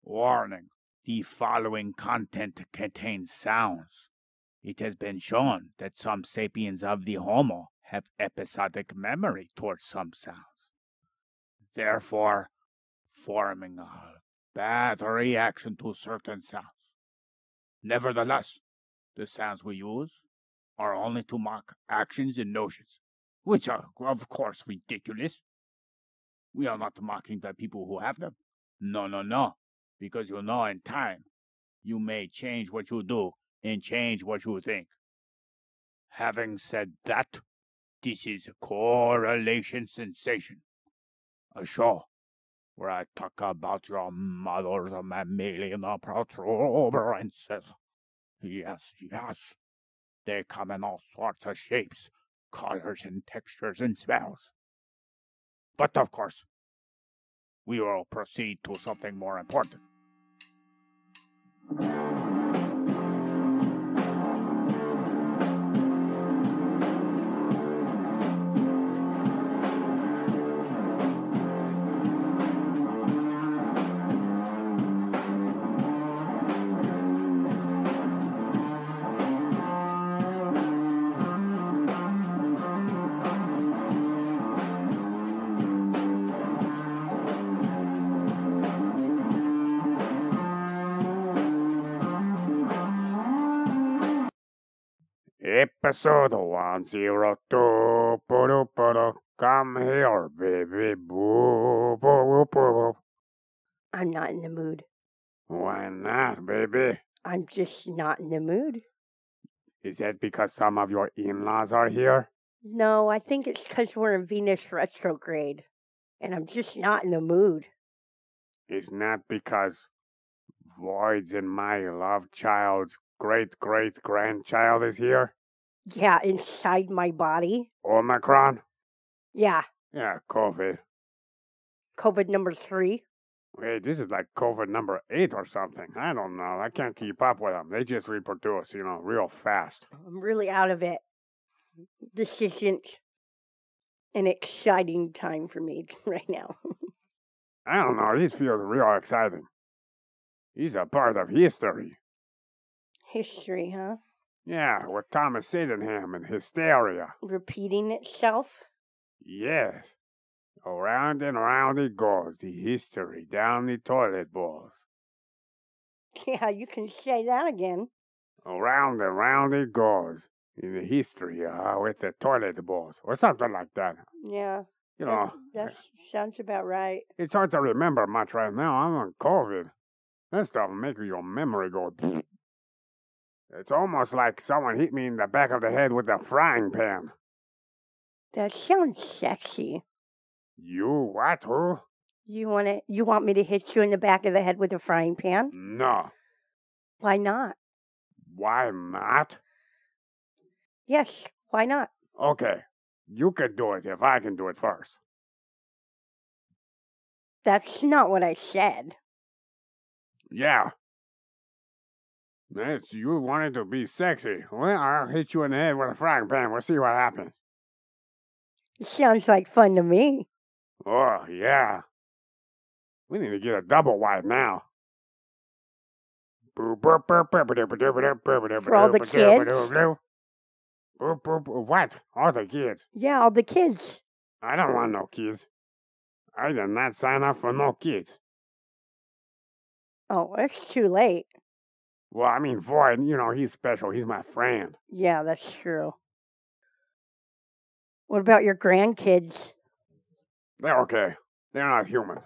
Warning. The following content contains sounds. It has been shown that some sapiens of the Homo have episodic memory towards some sounds, therefore forming a bad reaction to certain sounds. Nevertheless, the sounds we use are only to mock actions and notions, which are, of course, ridiculous. We are not mocking the people who have them. No. Because in time, you may change what you do and change what you think. Having said that, this is Correlation Sensation, a show where I talk about your mother's mammalian protuberances. Yes. They come in all sorts of shapes, colors, and textures and smells. But of course, we will proceed to something more important. Episode 102. Come here, baby. Boo, boo, boo. I'm not in the mood. Why not, baby? I'm just not in the mood. Is that because some of your in-laws are here? No, I think it's because we're in Venus retrograde, and I'm just not in the mood. It's not because Voids and my love child's great-great-grandchild is here? Yeah, inside my body. Omicron? Yeah. Yeah, COVID. COVID number 3. Wait, this is like COVID number 8 or something. I don't know. I can't keep up with them. They just reproduce, real fast. I'm really out of it. This isn't an exciting time for me right now. I don't know. This feels real exciting. He's a part of history. History, huh? Yeah, with Thomas Sydenham and Hysteria. Repeating itself? Yes. Around and around it goes, the history down the toilet bowls. Yeah, you can say that again. Around and round it goes, in the history with the toilet bowls, or something like that. Yeah. That sounds about right. It's hard to remember much right now. I'm on COVID. That stuff makes your memory go. It's almost like someone hit me in the back of the head with a frying pan. That sounds sexy. You what? Who? You want me to hit you in the back of the head with a frying pan? No. Why not? Why not? Yes, why not? Okay, you can do it if I can do it first. That's not what I said. Yeah. You wanted to be sexy. Well, I'll hit you in the head with a frying pan. We'll see what happens. It sounds like fun to me. Oh, yeah. We need to get a double wide now. For all the kids? What? All the kids? Yeah, all the kids. I don't want no kids. I did not sign up for no kids. Oh, it's too late. Well, I mean, Void, he's special. He's my friend. Yeah, that's true. What about your grandkids? They're okay. They're not human.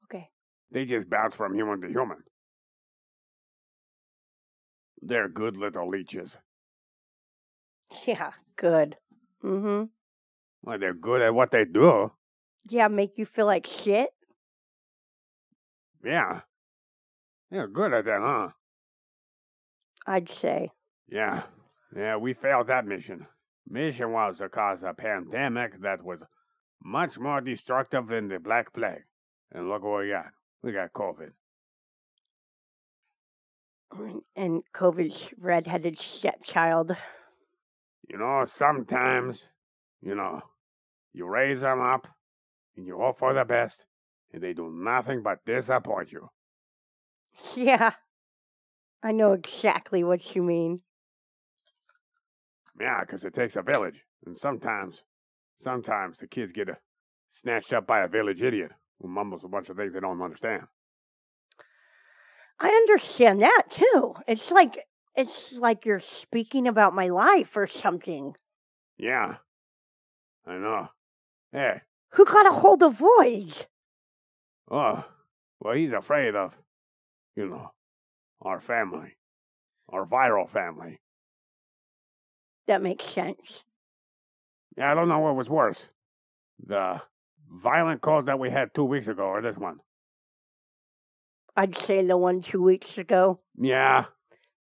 Okay. They just bounce from human to human. They're good little leeches. Yeah, good. Mm-hmm. Well, they're good at what they do. Yeah, make you feel like shit? Yeah. They're good at that, huh? I'd say. Yeah, we failed that mission. Mission was to cause a pandemic that was much more destructive than the Black Plague. And look what we got. We got COVID. And COVID's red-headed stepchild. Sometimes, you raise them up, and you hope for the best, and they do nothing but disappoint you. Yeah, I know exactly what you mean. Yeah, 'cause it takes a village. And sometimes the kids get snatched up by a village idiot who mumbles a bunch of things they don't understand. I understand that too. It's like you're speaking about my life or something. Yeah, I know. Hey, Who got a hold of Void? oh, well, he's afraid of, our family, our viral family. That makes sense. Yeah, I don't know what was worse, the violent cold that we had 2 weeks ago or this one. I'd say the one 2 weeks ago. Yeah.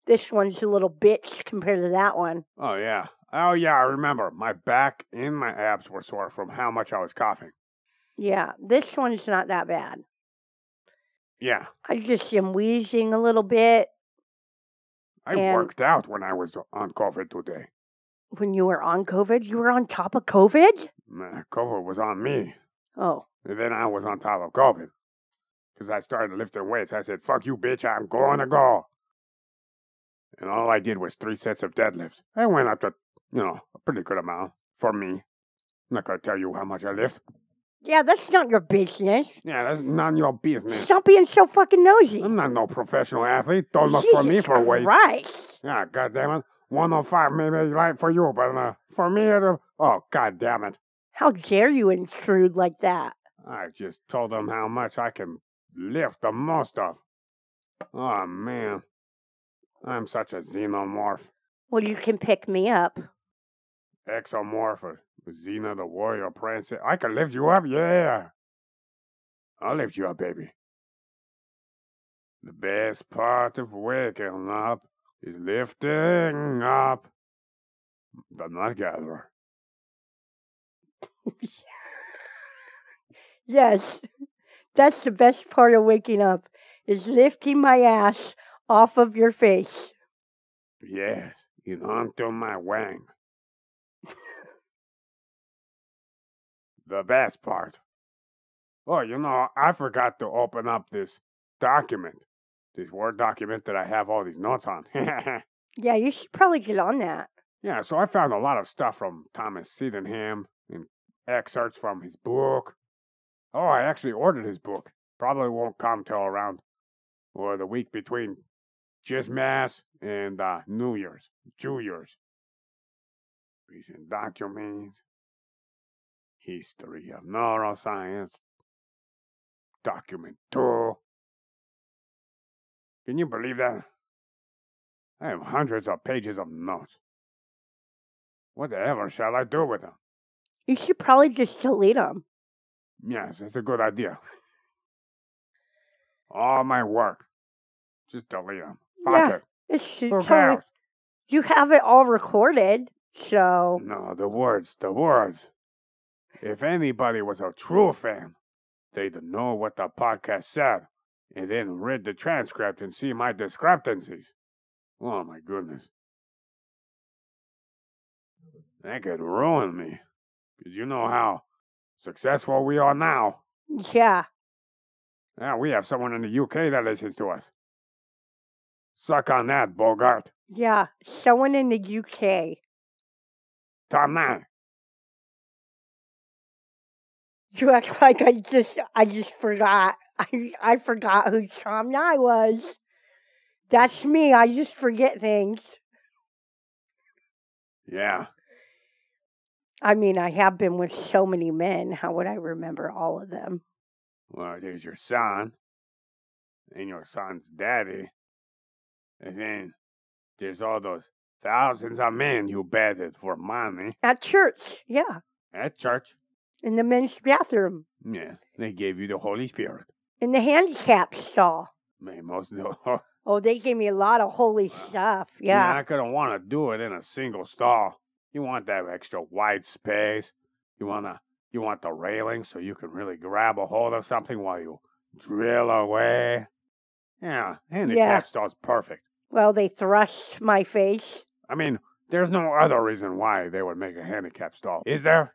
This one's a little bitch compared to that one. Oh, yeah. Oh, yeah, I remember. My back and my abs were sore from how much I was coughing. Yeah, this one's not that bad. Yeah. I just am wheezing a little bit. I worked out when I was on COVID today. When you were on COVID? You were on top of COVID? COVID was on me. Oh. And then I was on top of COVID. Because I started lifting weights. I said, fuck you, bitch, I'm going to go. And all I did was 3 sets of deadlifts. I went up to, a pretty good amount for me. I'm not going to tell you how much I lift. Yeah, that's not your business. Yeah, that's none of your business. Stop being so fucking nosy. I'm not no professional athlete. Don't look for me for weights. Christ. Yeah, goddammit. 105 maybe light for you, but for me, oh, goddammit. How dare you intrude like that? I just told them how much I can lift the most of. Oh, man. I'm such a xenomorph. Well, you can pick me up. Exomorph or Xena the warrior princess. I can lift you up, yeah. I'll lift you up, baby. The best part of waking up is lifting up the nut gatherer. Yes, that's the best part of waking up, is lifting my ass off of your face. Yes, and onto my wang. The best part. Oh, I forgot to open up this document. This Word document that I have all these notes on. Yeah, you should probably get on that. Yeah, so I found a lot of stuff from Thomas Sydenham and excerpts from his book. Oh, I actually ordered his book. Probably won't come till around the week between Christmas and New Year's, Jew Year's. Recent documents, history of neuroscience, document 2. Can you believe that? I have hundreds of pages of notes. Whatever shall I do with them? You should probably just delete them. Yes, that's a good idea. All my work. Just delete them. Fuck it. Who cares? You have it all recorded, so... No, the words. If anybody was a true fan, they'd know what the podcast said, and then read the transcript and see my discrepancies. Oh, my goodness. That could ruin me. Because you know how successful we are now. Yeah. Yeah, we have someone in the UK that listens to us. Suck on that, Bogart. Yeah, someone in the UK. Tom Nye. You act like I just forgot. I forgot who Tom Nye was. That's me. I just forget things. Yeah. I mean, I have been with so many men. How would I remember all of them? Well, there's your son. And your son's daddy. And then there's all those thousands of men you betted for money. At church, yeah. At church. In the men's bathroom. Yeah, they gave you the Holy Spirit. In the handicap stall. Man, most of the... Oh, they gave me a lot of holy stuff, yeah. You're not going to want to do it in a single stall. You want that extra wide space. You want the railing so you can really grab a hold of something while you drill away. Yeah, handicap stall's perfect. Well, they thrust my face. I mean, there's no other reason why they would make a handicap stall, is there?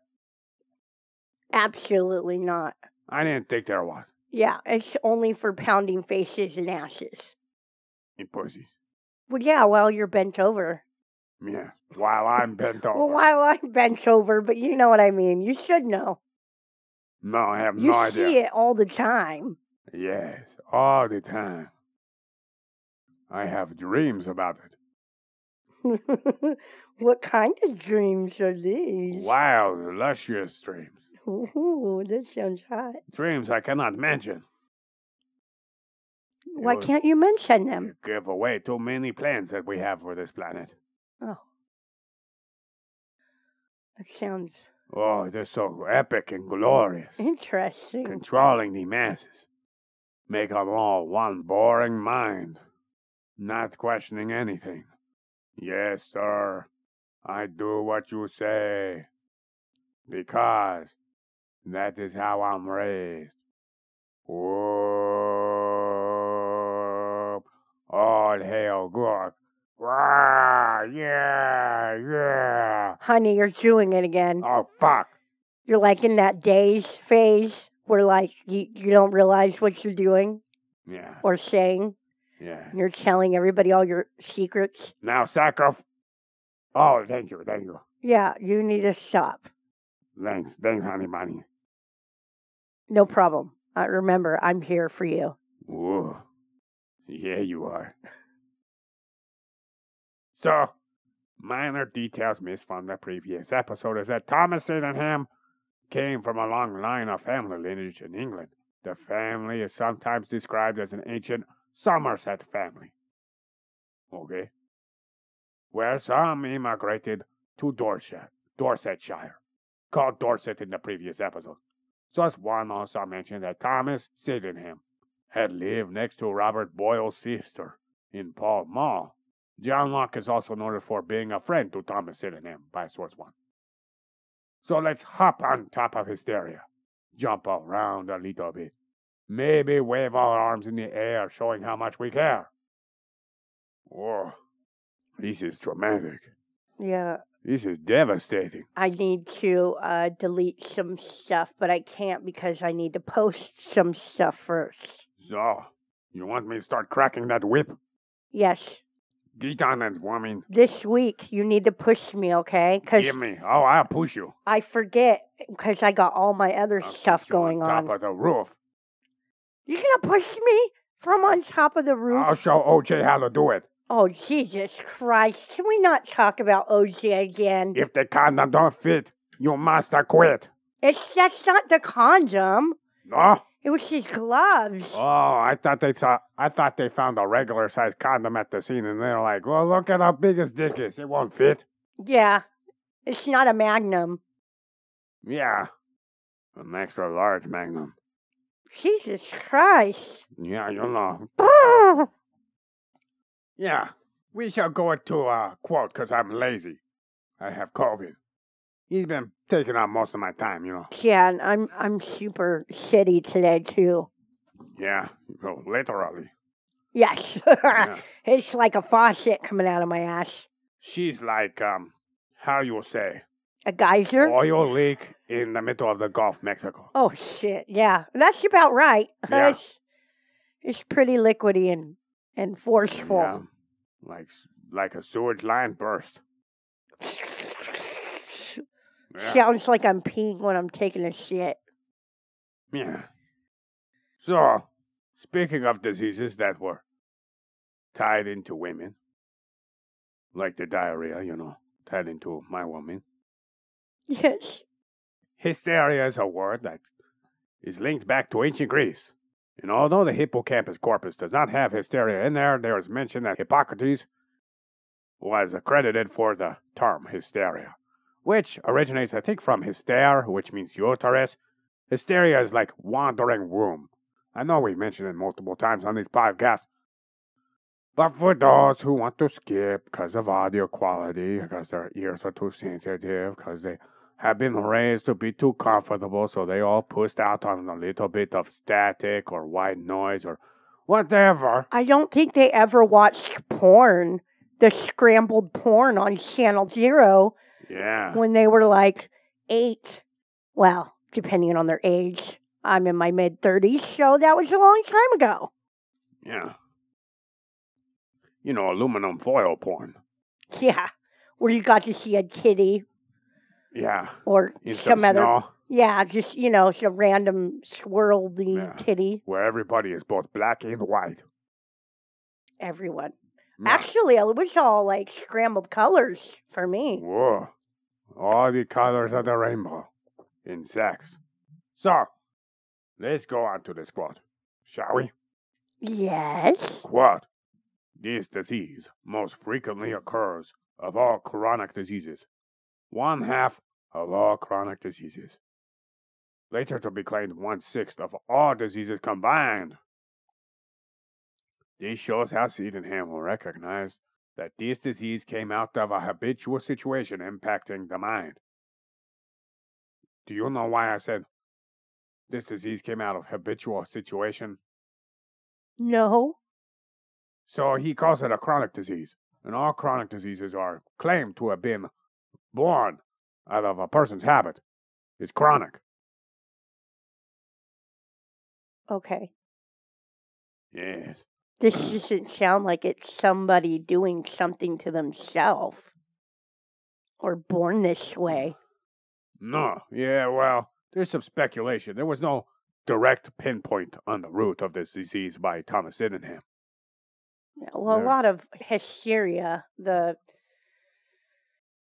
Absolutely not. I didn't think there was. Yeah, it's only for pounding faces and asses. And pussies. Well, yeah, while you're bent over. Yeah, while I'm bent over. Well, while I'm bent over, but you know what I mean. You should know. No, I have You no idea. see it all the time. Yes, all the time. I have dreams about it. What kind of dreams are these? Wild, luscious dreams. Ooh, that sounds hot. Dreams I cannot mention. Why can't you mention them? Give away too many plans that we have for this planet. Oh. That sounds Oh, they're so epic and glorious. interesting. Controlling the masses. Make them all one boring mind. Not questioning anything. Yes, sir. I do what you say. Because that is how I'm raised. Whoop. All hail Gork. Wah, yeah. Honey, you're doing it again. Oh, fuck. You're like in that daze phase where like you don't realize what you're doing Yeah. or saying. Yeah. You're telling everybody all your secrets. Now, Oh, thank you. Yeah, you need to stop. Thanks, honey bunny. No problem. Remember, I'm here for you. Whoa. Yeah, you are. So, minor details missed from the previous episode is that Thomas Sydenham came from a long line of family lineage in England. The family is sometimes described as an ancient Somerset family. Okay? Where some immigrated to Dorsetshire, called Dorset in the previous episode. Thus, one also mentioned that Thomas Sydenham had lived next to Robert Boyle's sister in Pall Mall. John Locke is also noted for being a friend to Thomas Sydenham by Source 1. So let's hop on top of Hysteria, jump around a little bit, maybe wave our arms in the air showing how much we care. Whoa, this is traumatic. Yeah. This is devastating. I need to delete some stuff, but I can't because I need to post some stuff first. So, you want me to start cracking that whip? Yes. Get on it, woman. This week, you need to push me, okay? Give me. Oh, I'll push you. I forget because I got all my other stuff going on. Top of the roof. You're going to push me from on top of the roof? I'll show OJ how to do it. Oh, Jesus Christ. Can we not talk about OJ again? If the condom don't fit, you must quit. That's not the condom. No? It was his gloves. Oh, I thought they found a regular sized condom at the scene and they're like, well, look at how big his dick is. It won't fit. Yeah. It's not a magnum. Yeah. An extra large magnum. Jesus Christ. Yeah, you know. Yeah, we shall go to a quote because I'm lazy. I have COVID. He's been taking up most of my time, you know. Yeah, and I'm super shitty today too. Yeah, well, literally. Yes. Yeah. It's like a faucet coming out of my ass. She's like, how you say? A geyser? Oil leak in the middle of the Gulf, Mexico. Oh, shit. Yeah, that's about right. Yeah. It's pretty liquidy and forceful. Yeah, like a sewage line burst. Yeah. Sounds like I'm peeing when I'm taking a shit. Yeah. So, speaking of diseases that were tied into women, like the diarrhea, you know, tied into my woman. Yes. Hysteria is a word that is linked back to ancient Greece. And although the hippocampus corpus does not have hysteria in there, there is mention that Hippocrates was accredited for the term hysteria, which originates, I think, from hyster, which means uterus. Hysteria is like wandering womb. I know we mentioned it multiple times on these podcasts, but for those who want to skip because of audio quality, because their ears are too sensitive, because they have been raised to be too comfortable, so they all pushed out on a little bit of static or white noise or whatever. I don't think they ever watched porn, the scrambled porn on Channel Zero. Yeah. When they were like 8. Well, depending on their age. I'm in my mid-30s, so that was a long time ago. Yeah. You know, aluminum foil porn. Yeah, where you got to see a kitty Yeah. or In some some other... snow. Yeah, just, some random swirly Yeah. kitty. Where everybody is both black and white. Everyone. Yeah. Actually, it was all like scrambled colors for me. Whoa. All the colors of the rainbow in sex. So, let's go on to this quote, shall we? Yes. Quote, this disease most frequently occurs of all chronic diseases. 1/2 of all chronic diseases. Later to be claimed 1/6 of all diseases combined. This shows how Sydenham will recognize that this disease came out of a habitual situation impacting the mind. Do you know why I said this disease came out of habitual situation? No. So he calls it a chronic disease. And all chronic diseases are claimed to have been born out of a person's habit. It's chronic. Okay. Yes. This doesn't sound like it's somebody doing something to themselves or born this way. No. Yeah, well, there's some speculation. There was no direct pinpoint on the root of this disease by Thomas Sydenham. Yeah, well, a lot of hysteria,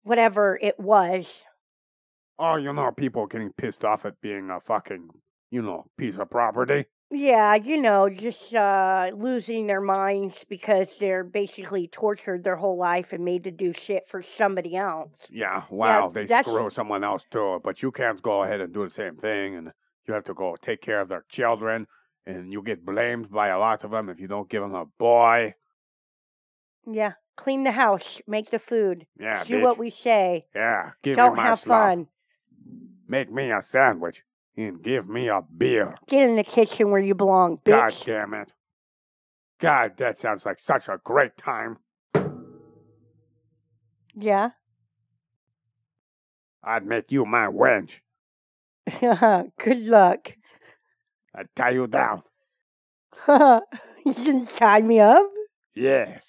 whatever it was. Oh, people getting pissed off at being a fucking, piece of property. Yeah, just losing their minds because they're basically tortured their whole life and made to do shit for somebody else. Yeah, wow, Yeah, they screw someone else too, but you can't go ahead and do the same thing, and you have to go take care of their children, and you get blamed by a lot of them if you don't give them a boy. Yeah, clean the house, make the food, Yeah, do bitch. what we say. Yeah, give Don't me my have slop. fun. Make me a sandwich, and give me a beer. Get in the kitchen where you belong, bitch. God damn it. God, that sounds like such a great time. Yeah? I'd make you my wench. Good luck. I'd tie you down. You gonna tie me up? Yes.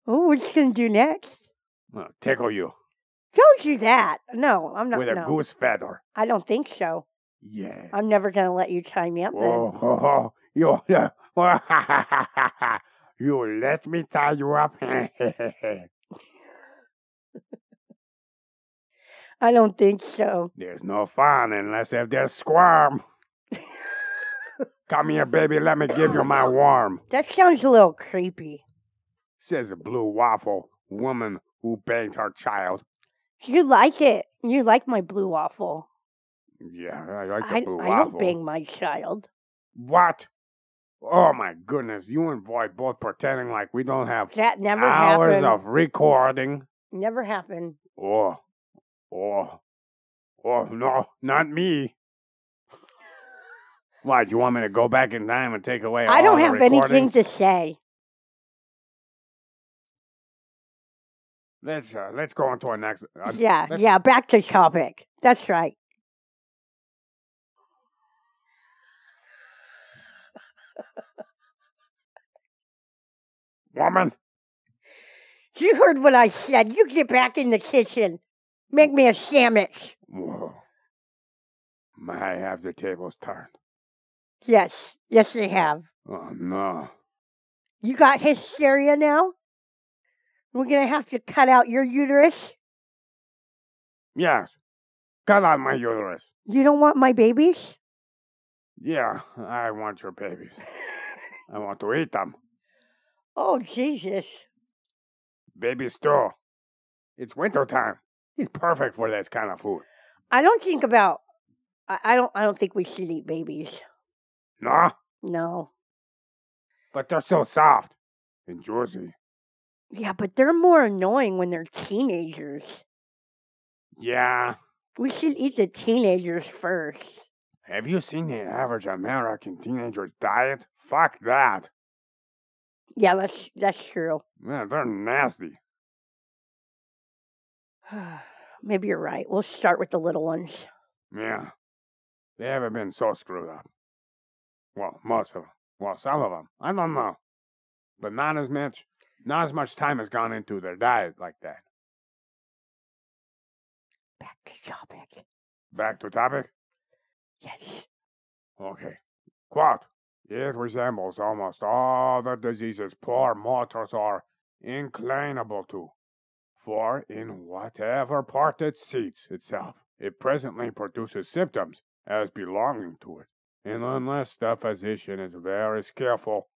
Oh, what you gonna do next? I'll tickle you. Don't do that. No, I'm not. With a goose feather. I don't think so. Yes. I'm never gonna let you tie me up then. Oh, you let me tie you up. I don't think so. There's no fun unless if there's squirm. Come here, baby, let me give you my worm. That sounds a little creepy. Says a blue waffle woman who banged her child. You like it. You like my blue waffle. Yeah, I like the blue waffle. I don't bang my child. What? Oh my goodness, you and Void both pretending like we don't have that never hours happened. of recording. Never happened. Oh, no, not me. Why, do you want me to go back in time and take away all I don't the have recordings? anything to say. Let's go on to our next. Yeah, back to topic. That's right. Woman. You heard what I said. You get back in the kitchen. Make me a sandwich. Whoa. I have the tables turned. Yes, they have. Oh, no. You got hysteria now? We're going to have to cut out your uterus? Yes. Cut out my uterus. You don't want my babies? Yeah, I want your babies. I want to eat them. Oh, Jesus. Baby stew. It's winter time. It's perfect for this kind of food. I don't think we should eat babies. No? No. But they're so soft and juicy. Yeah, but they're more annoying when they're teenagers. Yeah. We should eat the teenagers first. Have you seen the average American teenager's diet? Fuck that. Yeah, that's true. Yeah, they're nasty. Maybe you're right. We'll start with the little ones. Yeah. They haven't been so screwed up. Well, most of them. Well, some of them. I don't know. But not as much time has gone into their diet like that. Back to topic. Back to topic? Yes. Okay. Quote, it resembles almost all the diseases poor mortals are inclinable to. For in whatever part it seats itself, it presently produces symptoms as belonging to it. And unless the physician is very skillful,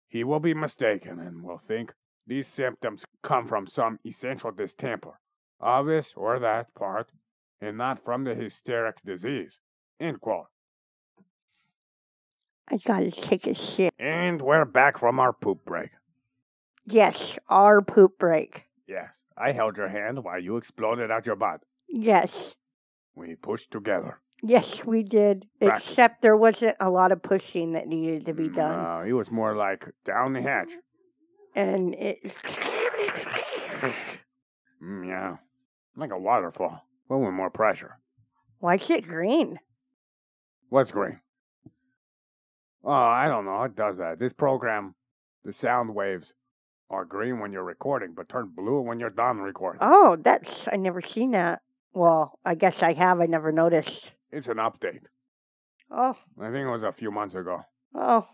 he will be mistaken and will think these symptoms come from some essential distemper of this or that part, and not from the hysteric disease. End quote. I gotta take a shit. And we're back from our poop break. Yes, our poop break. Yes, I held your hand while you exploded out your butt. Yes. We pushed together. Yes, we did. Practice. Except there wasn't a lot of pushing that needed to be done. No, it was more like down the hatch. And it... Yeah, like a waterfall, but with more pressure. Why is it green? What's green? Oh, I don't know. It does that. This program, the sound waves are green when you're recording, but turn blue when you're done recording. Oh, I never seen that. Well, I guess I have. I never noticed. It's an update. Oh. I think it was a few months ago. Oh.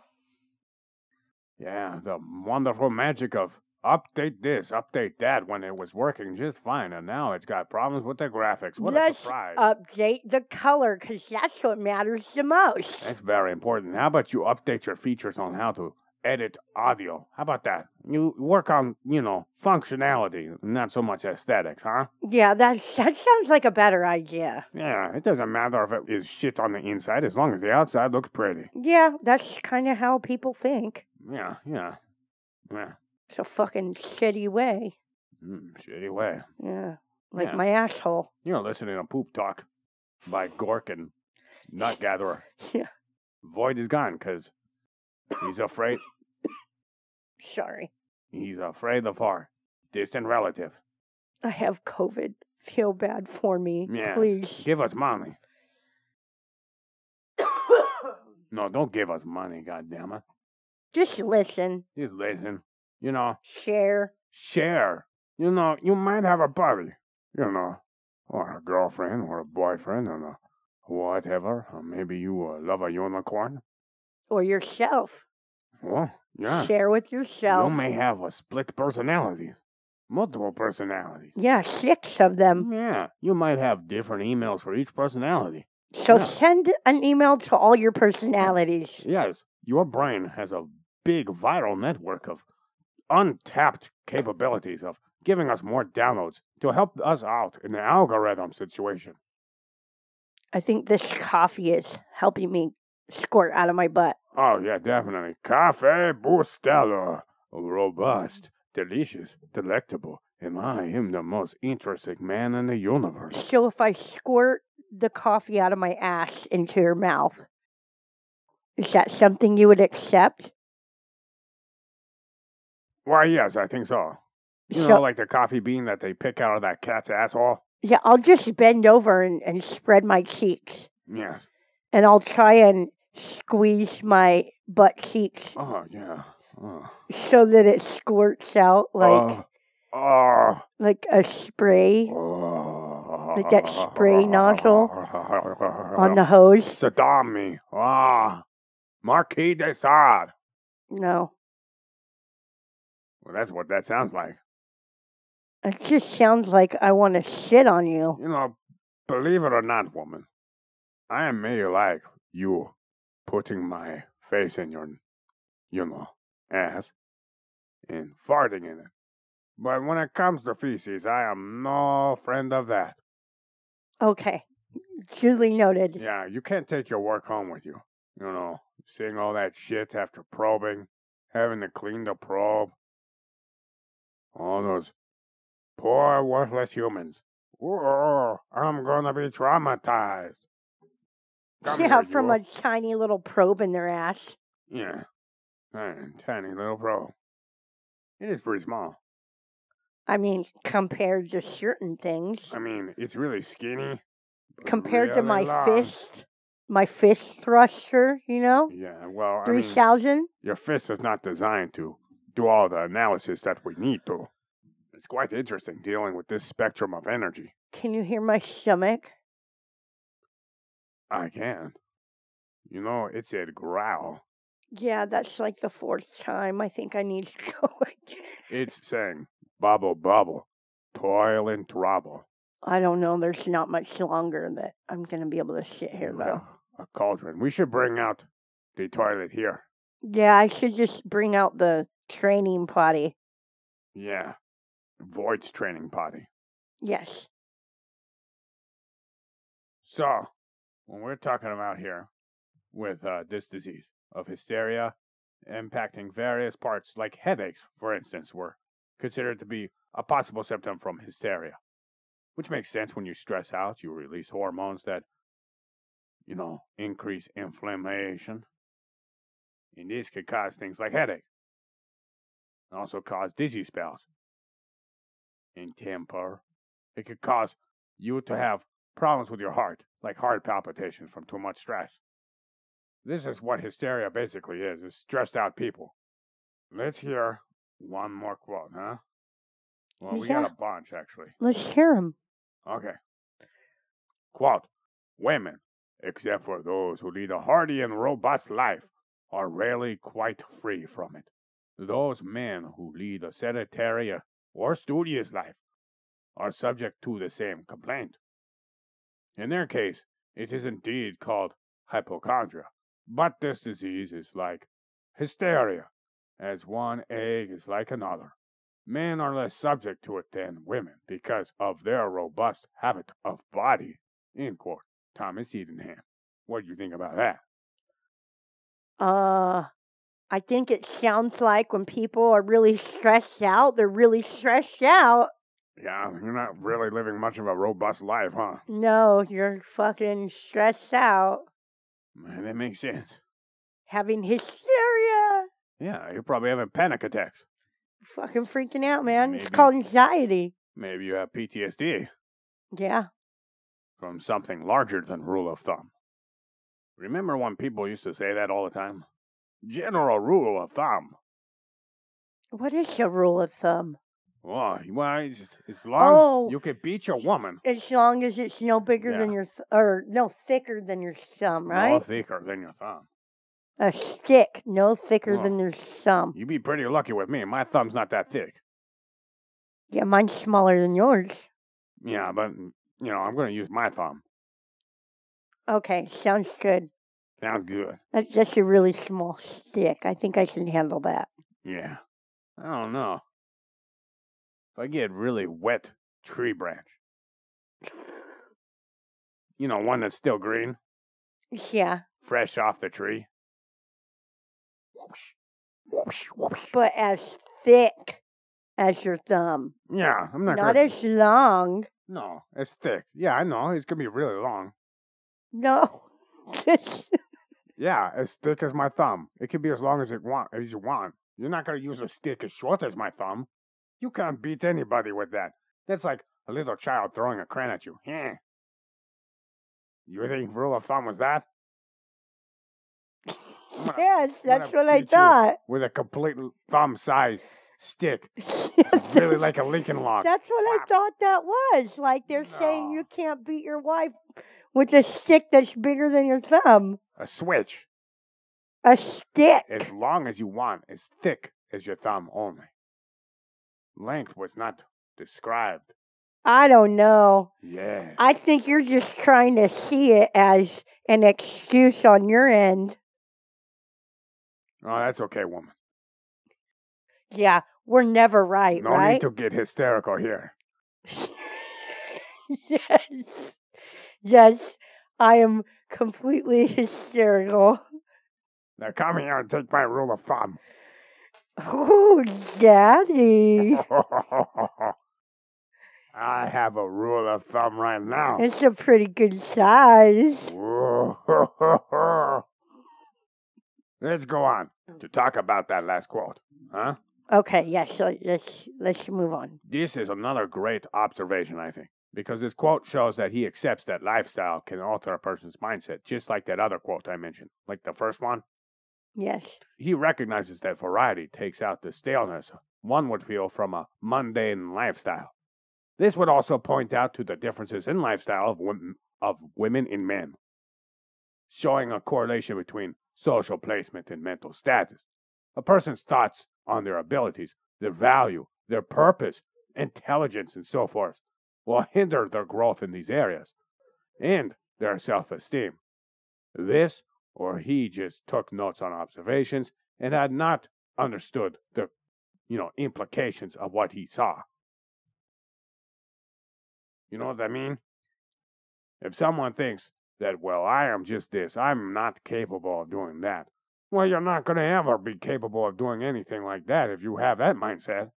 Yeah, the wonderful magic of update this, update that when it was working just fine, and now it's got problems with the graphics. What a surprise. Let's update the color, because that's what matters the most. That's very important. How about you update your features on how to edit audio? How about that? You work on, functionality, not so much aesthetics, huh? Yeah, that sounds like a better idea. Yeah, it doesn't matter if it is shit on the inside as long as the outside looks pretty. Yeah, that's kind of how people think. Yeah. It's a fucking shitty way. Shitty way. Yeah, like Yeah. my asshole. You're listening to Poop Talk by Gork and Nut Gatherer. Yeah. Void is gone because he's afraid. Sorry. He's afraid of our distant relative. I have COVID. Feel bad for me, Yes. please. Give us money. No, don't give us money, goddammit. Just listen. Just listen. Share. Share. You might have a buddy, or a girlfriend or a boyfriend or whatever. Or maybe you love a unicorn. Or yourself. Well, yeah. Share with yourself. You may have a split personality. Multiple personalities. Yeah, 6 of them. Yeah. You might have different emails for each personality. So Yeah. send an email to all your personalities. Yes. Your brain has a big viral network of untapped capabilities of giving us more downloads to help us out in the algorithm situation. I think this coffee is helping me squirt out of my butt. Oh, yeah, definitely. Cafe Bustelo. Robust, delicious, delectable, and I am the most interesting man in the universe. So if I squirt the coffee out of my ass into your mouth, is that something you would accept? Why, yes, I think so. You know, like the coffee bean that they pick out of that cat's asshole? Yeah, I'll just bend over and spread my cheeks. Yes. And I'll try and squeeze my butt cheeks. Oh, yeah. Oh. So that it squirts out like a spray. Like that spray nozzle on the hose. Saddam me. Marquis de Sade. No. Well, that's what that sounds like. It just sounds like I want to shit on you. Believe it or not, woman, I may like you putting my face in your, ass and farting in it. But when it comes to feces, I am no friend of that. Okay. Duly noted. Yeah, you can't take your work home with you. Seeing all that shit after probing, having to clean the probe. All those poor, worthless humans. Whoa, I'm gonna be traumatized. From a tiny little probe in their ass. Yeah, tiny little probe. It is pretty small. I mean, compared to certain things. I mean, it's really skinny. Compared to my long. fist, my fist thruster, you know? Yeah, well, I mean, 3,000? your fist is not designed to do all the analysis that we need to. It's quite interesting dealing with this spectrum of energy. Can you hear my stomach? I can. You know, it said growl. Yeah, that's like the 4th time. I think I need to go again. It's saying bubble, bubble, toil and trouble. I don't know. There's not much longer that I'm going to be able to sit here, though. A cauldron. We should bring out the toilet here. Yeah, I should just bring out the training potty. Yeah. Void's training potty. Yes. So, when we're talking about here with this disease of hysteria impacting various parts, like headaches, for instance, were considered to be a possible symptom from hysteria. Which makes sense. When you stress out, you release hormones that, increase inflammation. And this could cause things like headaches. It also cause dizzy spells. And temper. It could cause you to have problems with your heart, like heart palpitations from too much stress. This is what hysteria basically is stressed out people. Let's hear one more quote, huh? Well, we got a bunch, actually. Let's hear them. Okay. Quote, women, except for those who lead a hardy and robust life, are rarely quite free from it. Those men who lead a sedentary or studious life are subject to the same complaint. In their case, it is indeed called hypochondria, but this disease is like hysteria, as one egg is like another. Men are less subject to it than women because of their robust habit of body. End quote. Thomas Sydenham. What do you think about that? I think it sounds like when people are really stressed out, they're really stressed out. Yeah, you're not really living much of a robust life, huh? No, you're fucking stressed out. Man, that makes sense. Having hysteria. Yeah, you're probably having panic attacks. Fucking freaking out, man. Maybe. It's called anxiety. Maybe you have PTSD. Yeah. From something larger than rule of thumb. Remember when people used to say that all the time? General rule of thumb. What is a rule of thumb? Well, as long you can beat your woman. As long as it's no bigger than your or no thicker than your thumb, right? No thicker than your thumb. A stick, no thicker than your thumb. You'd be pretty lucky with me. My thumb's not that thick. Yeah, mine's smaller than yours. Yeah, but, I'm going to use my thumb. Okay, sounds good. Sounds good. That's just a really small stick. I think I can handle that. Yeah. I don't know. If I get really wet tree branch. One that's still green. Yeah. Fresh off the tree. But as thick as your thumb. Yeah, I'm not Not as long. No, it's thick. Yeah, I know. It's going to be really long. No. Yeah, as thick as my thumb. It can be as long as you want. You're not going to use a stick as short as my thumb. You can't beat anybody with that. That's like a little child throwing a crayon at you. Yeah. You think rule of thumb was that? Yes, that's what I thought. With a complete thumb-size stick. It's really like a Lincoln log. That's what I thought that was. Like they're saying you can't beat your wife with a stick that's bigger than your thumb. A switch. A stick. As long as you want, as thick as your thumb only. Length was not described. I don't know. Yeah. I think you're just trying to see it as an excuse on your end. Oh, that's okay, woman. Yeah, we're never right, right? No need to get hysterical here. Yes. Yes, I am completely hysterical. Now come here and take my rule of thumb. Oh, Daddy. I have a rule of thumb right now. It's a pretty good size. Let's go on to talk about that last quote, huh? Okay, yes, so let's move on. This is another great observation, I think. Because this quote shows that he accepts that lifestyle can alter a person's mindset, just like that other quote I mentioned, like the first one. Yes. He recognizes that variety takes out the staleness one would feel from a mundane lifestyle. This would also point out to the differences in lifestyle of women and men, showing a correlation between social placement and mental status. A person's thoughts on their abilities, their value, their purpose, intelligence, and so forth will hinder their growth in these areas and their self-esteem. This, or he just took notes on observations and had not understood the, implications of what he saw. You know what I mean? If someone thinks that, well, I am just this, I'm not capable of doing that, well, you're not going to ever be capable of doing anything like that if you have that mindset.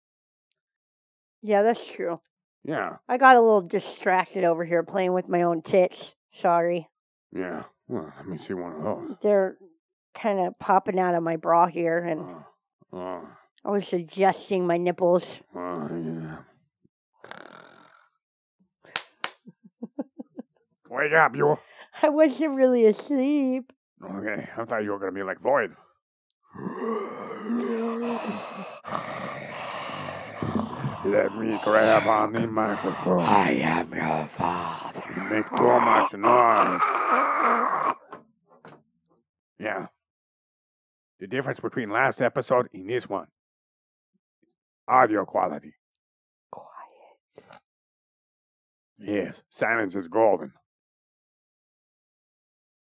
Yeah, that's true. Yeah. I got a little distracted over here playing with my own tits. Sorry. Yeah. Well, let me see one of those. They're kind of popping out of my bra here, and I was adjusting my nipples. Yeah. Wake up, you. I wasn't really asleep. Okay, I thought you were going to be like Void. Let me grab on the microphone. I am your father. You make too much noise. Yeah. The difference between last episode and this one. Audio quality. Quiet. Yes, silence is golden.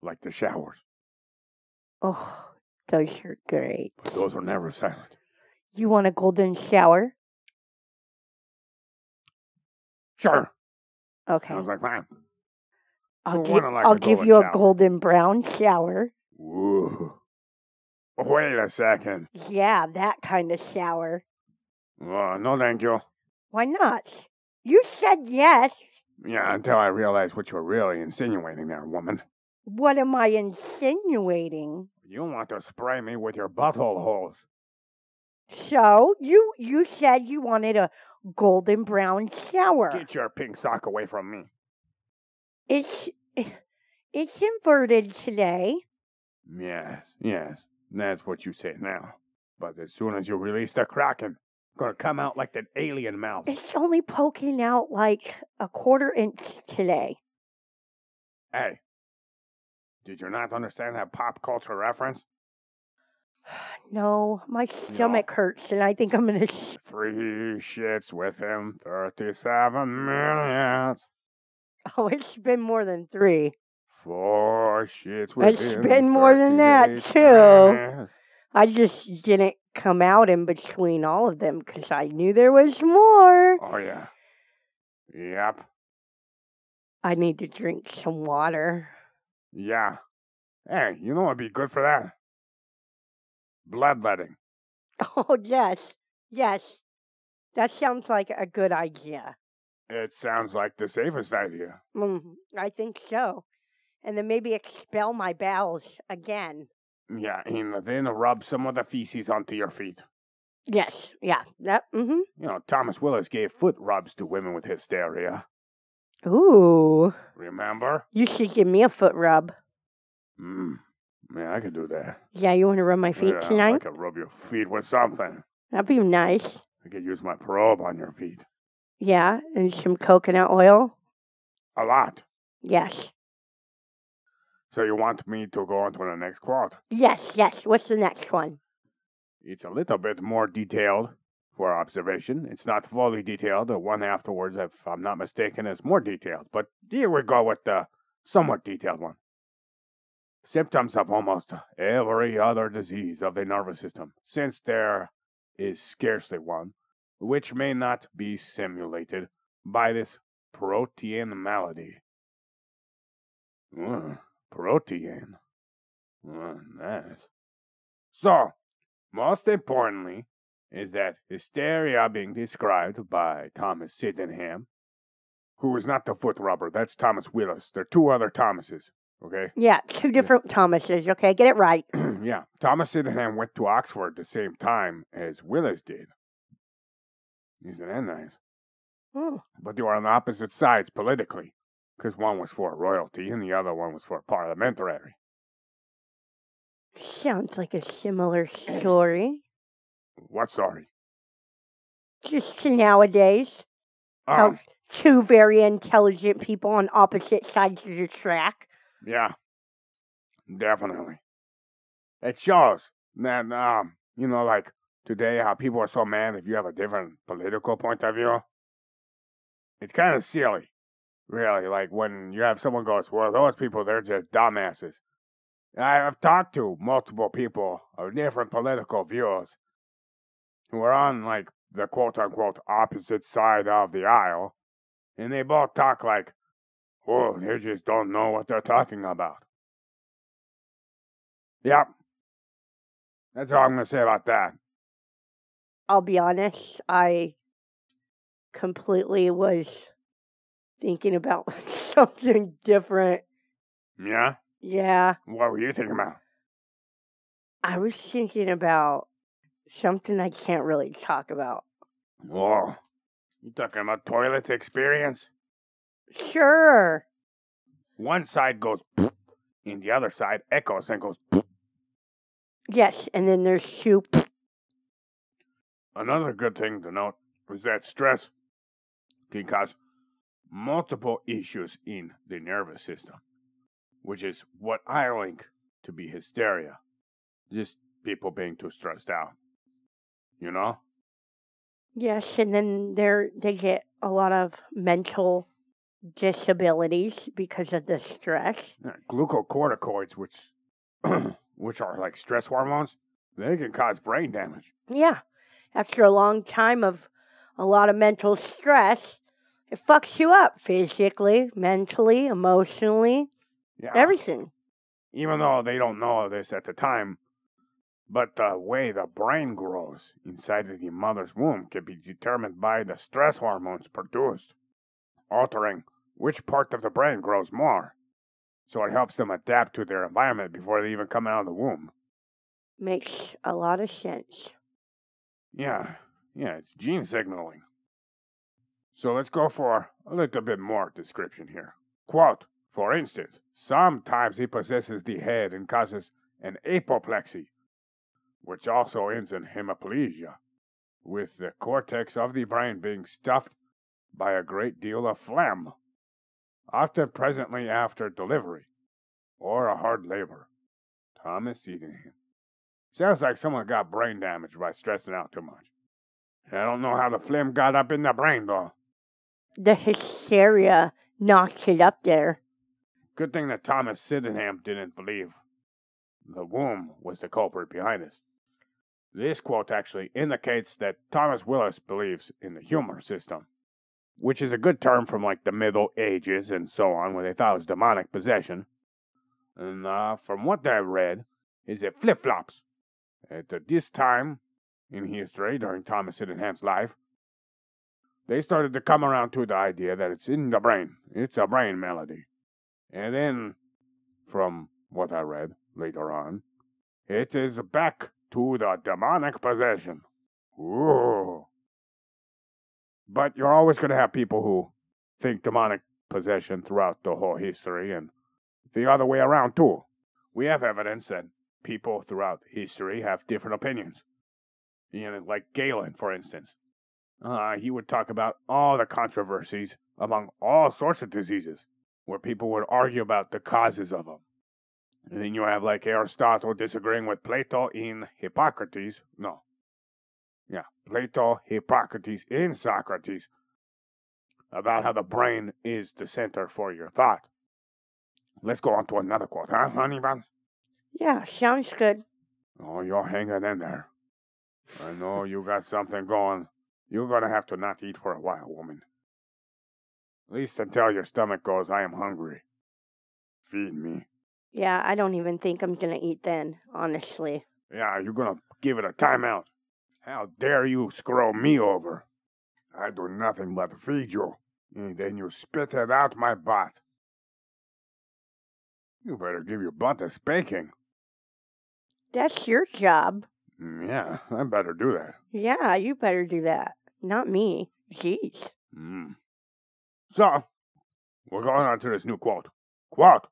Like the showers. Oh, those are great. But those are never silent. You want a golden shower? Sure. Okay. Sounds like fun. I'll give you a golden brown shower. Ooh. Wait a second. Yeah, that kind of shower. No, thank you. Why not? You said yes. Yeah, until I realized what you're really insinuating there, woman. What am I insinuating? You want to spray me with your butthole holes. So, you said you wanted a golden brown shower. Get your pink sock away from me. It's inverted today. Yes. That's what you say now. But as soon as you release the Kraken, it's going to come out like that alien mouth. It's only poking out like a 1/4 inch today. Hey, did you not understand that pop culture reference? No, my stomach hurts and I think I'm going to... 3 shits within 37 minutes. Oh, it's been more than 3. 4 shits within It's been more than that, too. Minutes. I just didn't come out in between all of them because I knew there was more. Oh, yeah. Yep. I need to drink some water. Yeah. Hey, you know what'd be good for that? Bloodletting. Oh, yes. Yes. That sounds like a good idea. It sounds like the safest idea. I think so. And then maybe expel my bowels again. Yeah, and then rub some of the feces onto your feet. Yes, yeah. That. You know, Thomas Willis gave foot rubs to women with hysteria. Ooh. Remember? You should give me a foot rub. Yeah, I could do that. Yeah, you want to rub my feet tonight? I could rub your feet with something. That'd be nice. I could use my probe on your feet. Yeah, and some coconut oil? A lot. Yes. So you want me to go on to the next quote? Yes. What's the next one? It's a little bit more detailed for observation. It's not fully detailed. The one afterwards, if I'm not mistaken, is more detailed. But here we go with the somewhat detailed one. Symptoms of almost every other disease of the nervous system, since there is scarcely one, which may not be simulated by this protean malady. Protean. Nice. So, most importantly, is that hysteria being described by Thomas Sydenham, who is not the foot rubber. That's Thomas Willis. There are 2 other Thomases. Okay? Yeah, 2 different Thomases, okay? Get it right. Yeah. Thomas Sydenham went to Oxford the same time as Willis did. Isn't that nice? Oh, But they were on opposite sides politically, because one was for royalty and the other one was for parliamentary. sounds like a similar story. What story? Just to nowadays. How two very intelligent people on opposite sides of the track. Yeah, definitely. It shows that, like today, how people are so mad if you have a different political point of view. It's kind of silly, really. Like when you have someone goes, well, those people, they're just dumbasses. I've talked to multiple people of different political views who are on, like, the quote-unquote opposite side of the aisle, and they both talk like, oh, they just don't know what they're talking about. Yep. That's all I'm going to say about that. I'll be honest, I completely was thinking about something different. Yeah? Yeah, What were you thinking about? I was thinking about something I can't really talk about. Oh, you talking about toilet experience? Sure. One side goes and the other side echoes and goes. Yes, and then there's soup. Another good thing to note is that stress can cause multiple issues in the nervous system, which is what I link to be hysteria. Just people being too stressed out. You know? Yes, and then they get a lot of mental disabilities because of the stress. Yeah, glucocorticoids, which are like stress hormones, they can cause brain damage. Yeah. After a long time of a lot of mental stress, it fucks you up physically, mentally, emotionally, everything. Even though they don't know this at the time, but the way the brain grows inside of the mother's womb can be determined by the stress hormones produced, altering which part of the brain grows more. So it helps them adapt to their environment before they even come out of the womb. Makes a lot of sense. Yeah, it's gene signaling. So let's go for a little bit more description here. Quote, for instance, sometimes he possesses the head and causes an apoplexy, which also ends in hemiplegia, with the cortex of the brain being stuffed by a great deal of phlegm, often presently after delivery or a hard labor. Thomas Sydenham. Sounds like someone got brain damage by stressing out too much. I don't know how the phlegm got up in the brain, though. The hysteria knocked it up there. Good thing that Thomas Sydenham didn't believe the womb was the culprit behind this. This quote actually indicates that Thomas Willis believes in the humor system, which is a good term from like the Middle Ages and so on, where they thought it was demonic possession. And from what I've read, is it flip-flops. At this time in history, during Thomas Sydenham's life, they started to come around to the idea that it's in the brain. It's a brain malady. And then, from what I read later on, it is back to the demonic possession. Ooh. But you're always going to have people who think demonic possession throughout the whole history, and the other way around too. We have evidence that people throughout history have different opinions. Like Galen, for instance. He would talk about all the controversies among all sorts of diseases, where people would argue about the causes of them. And then you have like Aristotle disagreeing with Plato in Hippocrates. Plato, Hippocrates, and Socrates about how the brain is the center for your thought. Let's go on to another quote, huh, honey bun? Yeah, sounds good. Oh, you're hanging in there. I know you got something going. You're going to have to not eat for a while, woman. At least until your stomach goes, I am hungry. Feed me. Yeah, I don't even think I'm gonna eat then, honestly. Yeah, you're going to give it a timeout. How dare you scroll me over? I do nothing but feed you, and then you spit it out my butt. You better give your butt a spanking. That's your job. Yeah, I better do that. Yeah, you better do that. Not me. Jeez. So, we're going on to this new quote. Quote,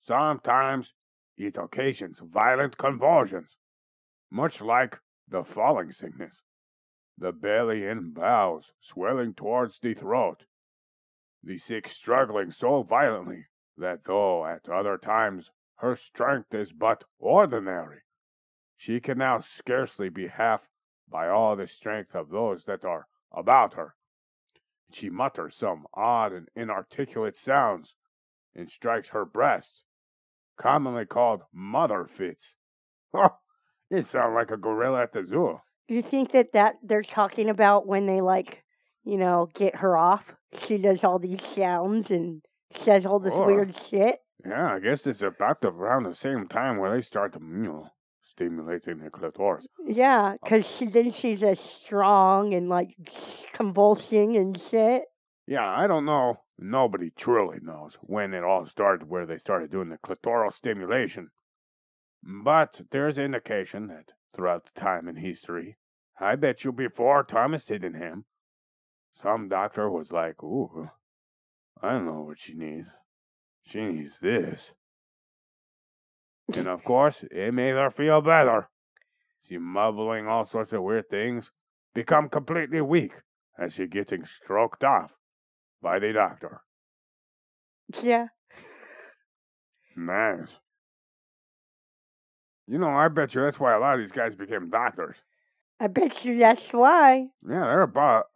sometimes it occasions violent convulsions, much like the falling sickness. The belly and bowels swelling towards the throat. The sick struggling so violently that though at other times her strength is but ordinary, she can now scarcely be half by all the strength of those that are about her. She mutters some odd and inarticulate sounds, and strikes her breast, commonly called mother fits. Oh, you sound like a gorilla at the zoo. Do you think that they're talking about when they, like, get her off? She does all these sounds and says all this weird shit? Yeah, I guess it's about around the same time where they start to, stimulating the clitoris. Yeah, because she's a strong and, like, convulsing and shit. Yeah, I don't know. Nobody truly knows when it all started, where they started doing the clitoral stimulation. But there's indication that throughout the time in history, I bet you before Thomas Sydenham, some doctor was like, ooh, I know what she needs. She needs this. And of course, it made her feel better. She mumbling all sorts of weird things, become completely weak as she getting stroked off by the doctor. Yeah. Nice. I bet you that's why a lot of these guys became doctors. I bet you that's why. Yeah,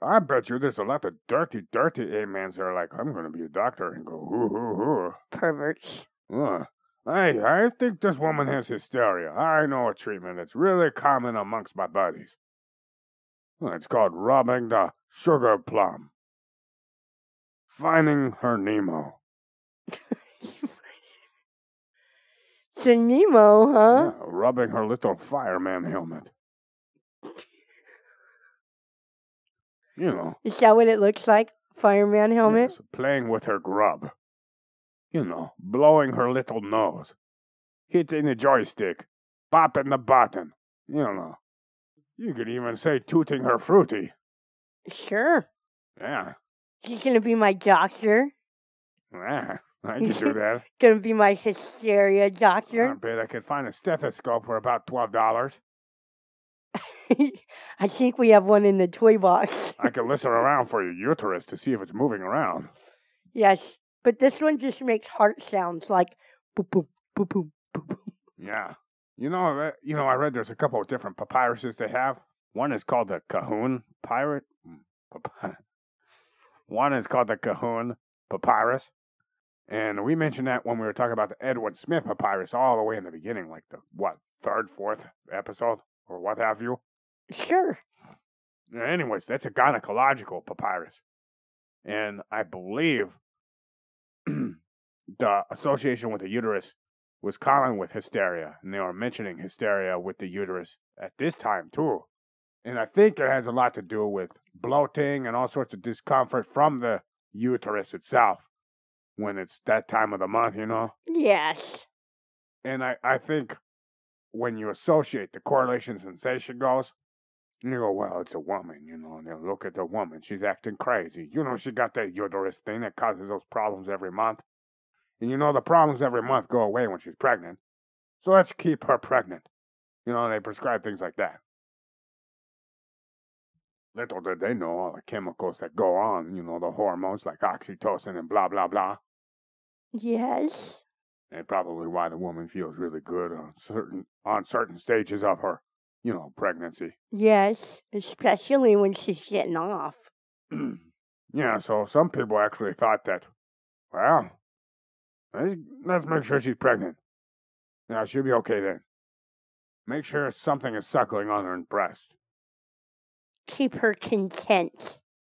I bet you there's a lot of dirty amens that are like, I'm going to be a doctor, and go, hoo. Perverts. I think this woman has hysteria. I know a treatment that's really common amongst my buddies. It's called rubbing the sugar plum. Finding her Nemo. It's a Nemo, huh? Yeah, rubbing her little fireman helmet. Is that what it looks like? Fireman helmet? Yes, playing with her grub. Blowing her little nose. Hitting the joystick. Popping the button. You could even say tooting her fruity. Sure. Yeah. She's gonna be my doctor. Yeah, I could do that. Gonna be my hysteria doctor. I bet I could find a stethoscope for about $12. I think we have one in the toy box. I could listen around for your uterus to see if it's moving around. Yes, but this one just makes heart sounds like boop boop boop boop boop boop. Yeah. I read there's a couple of different papyruses they have. One is called the Cahoon Pirate. One is called the Cahoon Papyrus. And we mentioned that when we were talking about the Edward Smith papyrus all the way in the beginning, like the, third, fourth episode, or what have you? Sure. Anyways, that's a gynecological papyrus. And I believe the association with the uterus was common with hysteria. And they were mentioning hysteria with the uterus at this time, too. And I think it has a lot to do with bloating and all sorts of discomfort from the uterus itself when it's that time of the month, Yes. And I think when you associate the correlation sensation goes, you go, well, it's a woman, and they look at the woman. She's acting crazy. She got that uterus thing that causes those problems every month. And the problems every month go away when she's pregnant. So let's keep her pregnant. They prescribe things like that. Little did they know all the chemicals that go on, the hormones like oxytocin and blah, blah, blah. Yes. And probably why the woman feels really good on certain stages of her, pregnancy. Yes, especially when she's getting off. Yeah, so some people actually thought that, well, let's make sure she's pregnant. Yeah, she'll be okay then. Make sure something is suckling on her breast. Keep her content.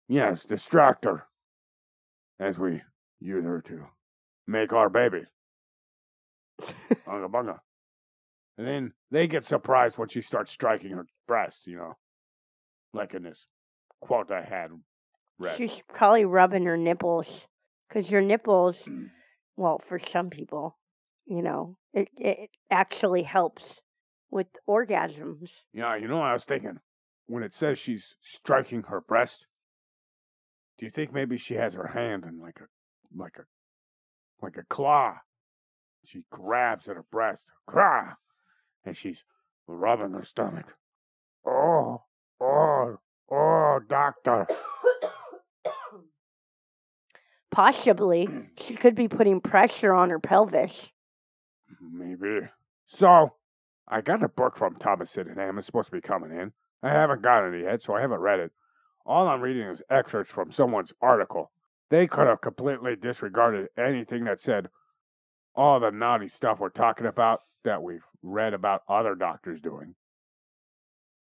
Yes, distract her. As we use her to make our babies. Bunga bunga. And then they get surprised when she starts striking her breast, Like in this quote I had read. She's probably rubbing her nipples. Because your nipples, well, for some people, it actually helps with orgasms. Yeah, I was thinking, when it says she's striking her breast, Do you think maybe she has her hand in like a claw? She grabs at her breast, cry, and she's rubbing her stomach. Oh, doctor. Possibly. She could be putting pressure on her pelvis. Maybe. So, I got a book from Thomas Sydenham. It's supposed to be coming in. I haven't gotten it yet, so I haven't read it. All I'm reading is excerpts from someone's article. They could have completely disregarded anything that said all the naughty stuff we're talking about that we've read about other doctors doing.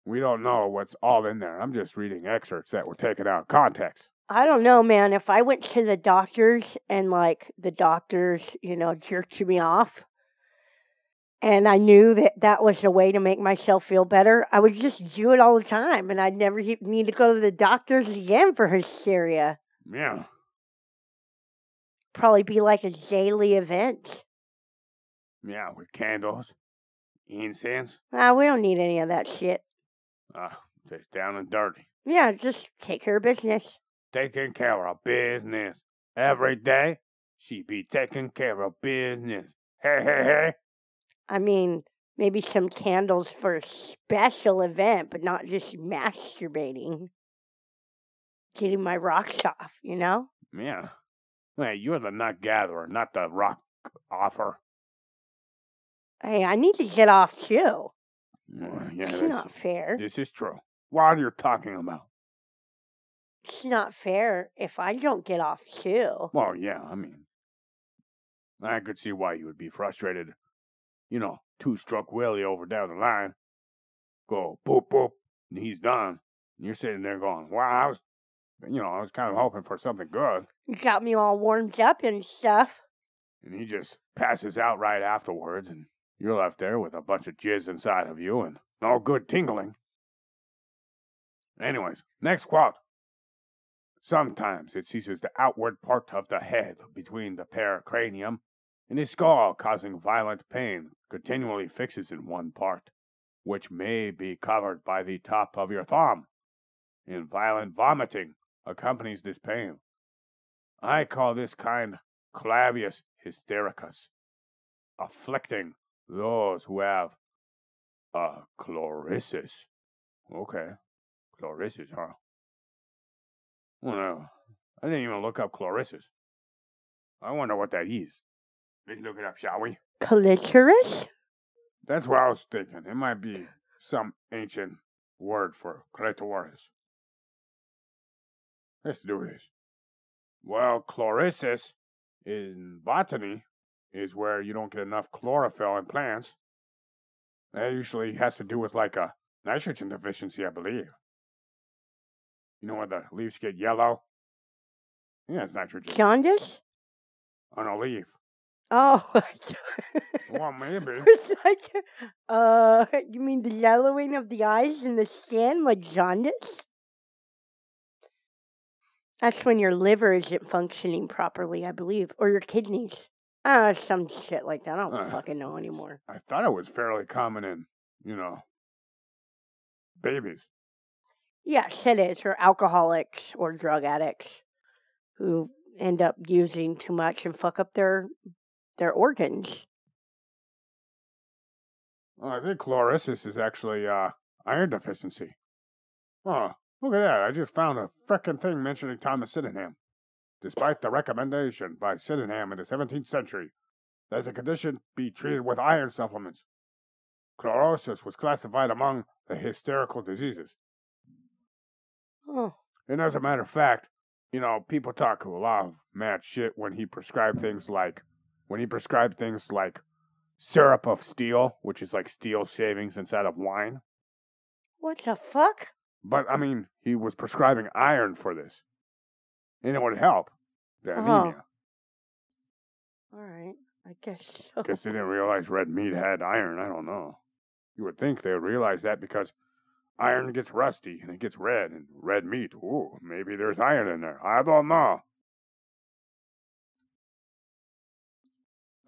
We don't know what's all in there. I'm just reading excerpts that were taken out of context. I don't know, man. If I went to the doctors and, like, the doctors, jerked me off, and I knew that that was a way to make myself feel better, I would just do it all the time, and I'd never need to go to the doctors again for hysteria. Yeah. Probably be like a daily event. Yeah, with candles, incense. We don't need any of that shit. Just down and dirty. Yeah, just take care of business. Taking care of business. Every day, she be taking care of business. Hey. I mean, maybe some candles for a special event, but not just masturbating. Getting my rocks off, Yeah. Hey, you're the nut gatherer, not the rock offer. Hey, I need to get off too. Yeah, it's not fair. This is true. What are you talking about? It's not fair if I don't get off too. Well, yeah, I mean, I could see why you would be frustrated. Two-stroke Willie over down the line. Go, boop, boop, and he's done. And you're sitting there going, wow, I was kind of hoping for something good. You got me all warmed up and stuff. And he just passes out right afterwards, and you're left there with a bunch of jizz inside of you and no good tingling. Anyways, next quote. Sometimes it seizes the outward part of the head between the pericranium and the skull, causing violent pain, continually fixes in one part, which may be covered by the top of your thumb. And violent vomiting accompanies this pain. I call this kind clavius hystericus, afflicting those who have chlorisis. Okay, chlorisis, huh? Well, I didn't even look up chlorisis. I wonder what that is. Let's look it up, shall we? Clitoris? That's what I was thinking. It might be some ancient word for clitoris. Let's do this. Well, chlorisis in botany is where you don't get enough chlorophyll in plants. That usually has to do with like a nitrogen deficiency, I believe. You know where the leaves get yellow? Yeah, it's nitrogen. Jaundice? On a leaf. Oh. Well, maybe. It's like, you mean the yellowing of the eyes and the skin, like jaundice? That's when your liver isn't functioning properly, I believe. Or your kidneys. Some shit like that. I don't fucking know anymore. I thought it was fairly common in, babies. Yes, it is. Or alcoholics or drug addicts who end up using too much and fuck up their organs. I think chlorisis is actually iron deficiency. Oh, look at that. I just found a frickin' thing mentioning Thomas Sydenham. Despite the recommendation by Sydenham in the 17th century that the condition be treated with iron supplements, chlorosis was classified among the hysterical diseases. Oh. And as a matter of fact, people talk a lot of mad shit when he prescribed things like syrup of steel, which is like steel shavings inside of wine. What the fuck? But, he was prescribing iron for this. And it would help the anemia. Alright, I guess so. Guess they didn't realize red meat had iron, I don't know. You would think they would realize that because iron gets rusty and it gets red, and red meat, ooh, maybe there's iron in there. I don't know.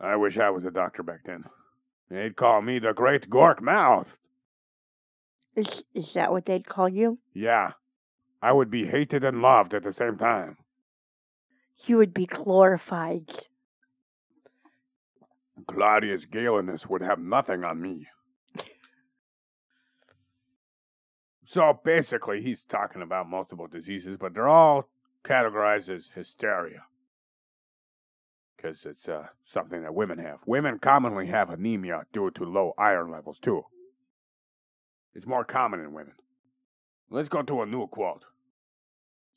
I wish I was a doctor back then. They'd call me the Great Gork Mouth. Is that what they'd call you? Yeah. I would be hated and loved at the same time. You would be glorified. Claudius Galenus would have nothing on me. So basically, he's talking about multiple diseases, but they're all categorized as hysteria. Because it's something that women have. Women commonly have anemia due to low iron levels, too. It's more common in women. Let's go to a new quote.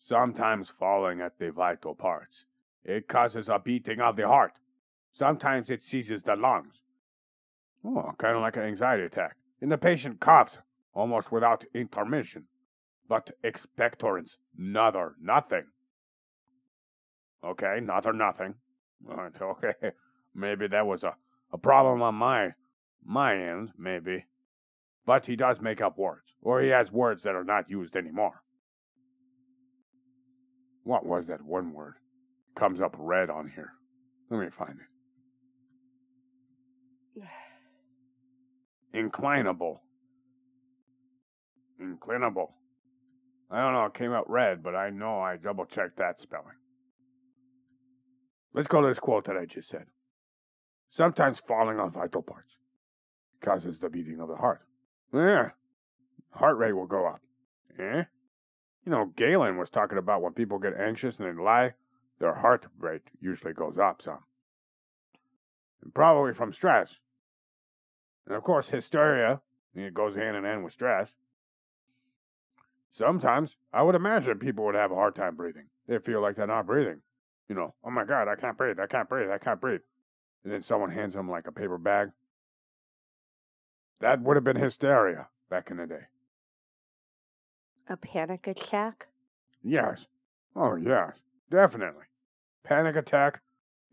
Sometimes falling at the vital parts. It causes a beating of the heart. Sometimes it seizes the lungs. Oh, kind of like an anxiety attack. And the patient coughs almost without intermission. But expectorants, nothing. Okay, nothing. Okay, maybe that was a problem on my end, maybe. But he does make up words, or he has words that are not used anymore. What was that one word? Comes up red on here. Let me find it. Inclinable. I don't know, it came out red, but I know I double-checked that spelling. Let's go to this quote that I just said. Sometimes falling on vital parts causes the beating of the heart. Yeah, heart rate will go up. Eh? You know, Galen was talking about when people get anxious and they lie, their heart rate usually goes up some. And probably from stress. And of course, hysteria, it goes hand in hand with stress. Sometimes, I would imagine people would have a hard time breathing. They feel like they're not breathing. You know, oh my God, I can't breathe. And then someone hands them like a paper bag. That would have been hysteria back in the day. A panic attack? Yes. Oh, yes. Definitely. Panic attack,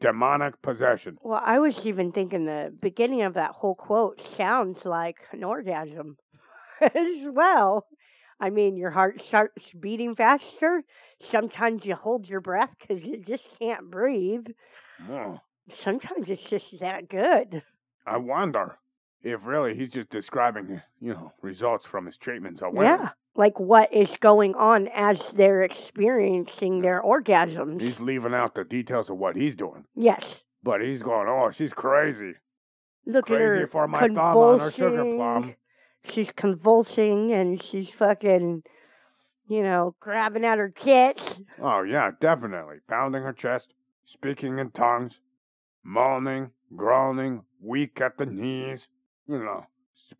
demonic possession. Well, I was even thinking the beginning of that whole quote sounds like an orgasm as well. I mean, your heart starts beating faster. Sometimes you hold your breath because you just can't breathe. Oh. Sometimes it's just that good. I wonder if really he's just describing, results from his treatments on women. Yeah, like what is going on as they're experiencing their orgasms. He's leaving out the details of what he's doing. Yes. But he's going, oh, she's crazy. Look crazy at her for my thumb on her sugar plum. She's convulsing and she's fucking, grabbing at her tits. Oh, yeah, definitely. Pounding her chest, speaking in tongues, moaning, groaning, weak at the knees.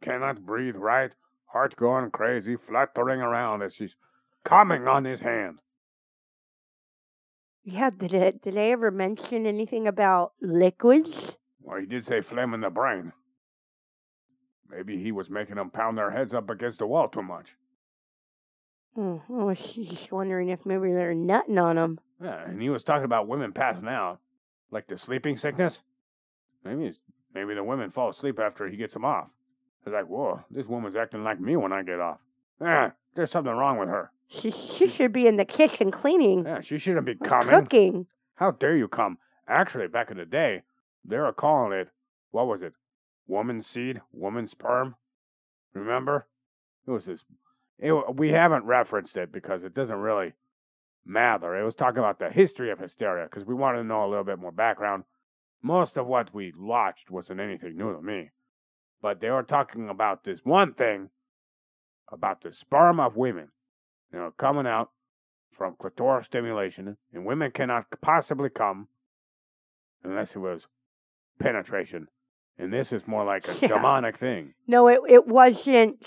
Cannot breathe right, heart going crazy, fluttering around as she's coming on his hand. Yeah, did they ever mention anything about liquids? Well, he did say phlegm in the brain. Maybe he was making them pound their heads up against the wall too much. I was just wondering if maybe they're nutting on them. Yeah, and he was talking about women passing out, like the sleeping sickness. Maybe the women fall asleep after he gets them off. They're like, whoa, this woman's acting like me when I get off. There's something wrong with her. She should be in the kitchen cleaning. Yeah, she shouldn't be coming. Cooking. How dare you come? Actually, back in the day, they were calling it, what was it? Woman's seed, woman's sperm. Remember? It was this. We haven't referenced it because it doesn't really matter. It was talking about the history of hysteria because we wanted to know a little bit more background. Most of what we watched wasn't anything new to me. But they were talking about this one thing about the sperm of women, coming out from clitoral stimulation, and women cannot possibly come unless it was penetration. And this is more like a demonic thing. No, it wasn't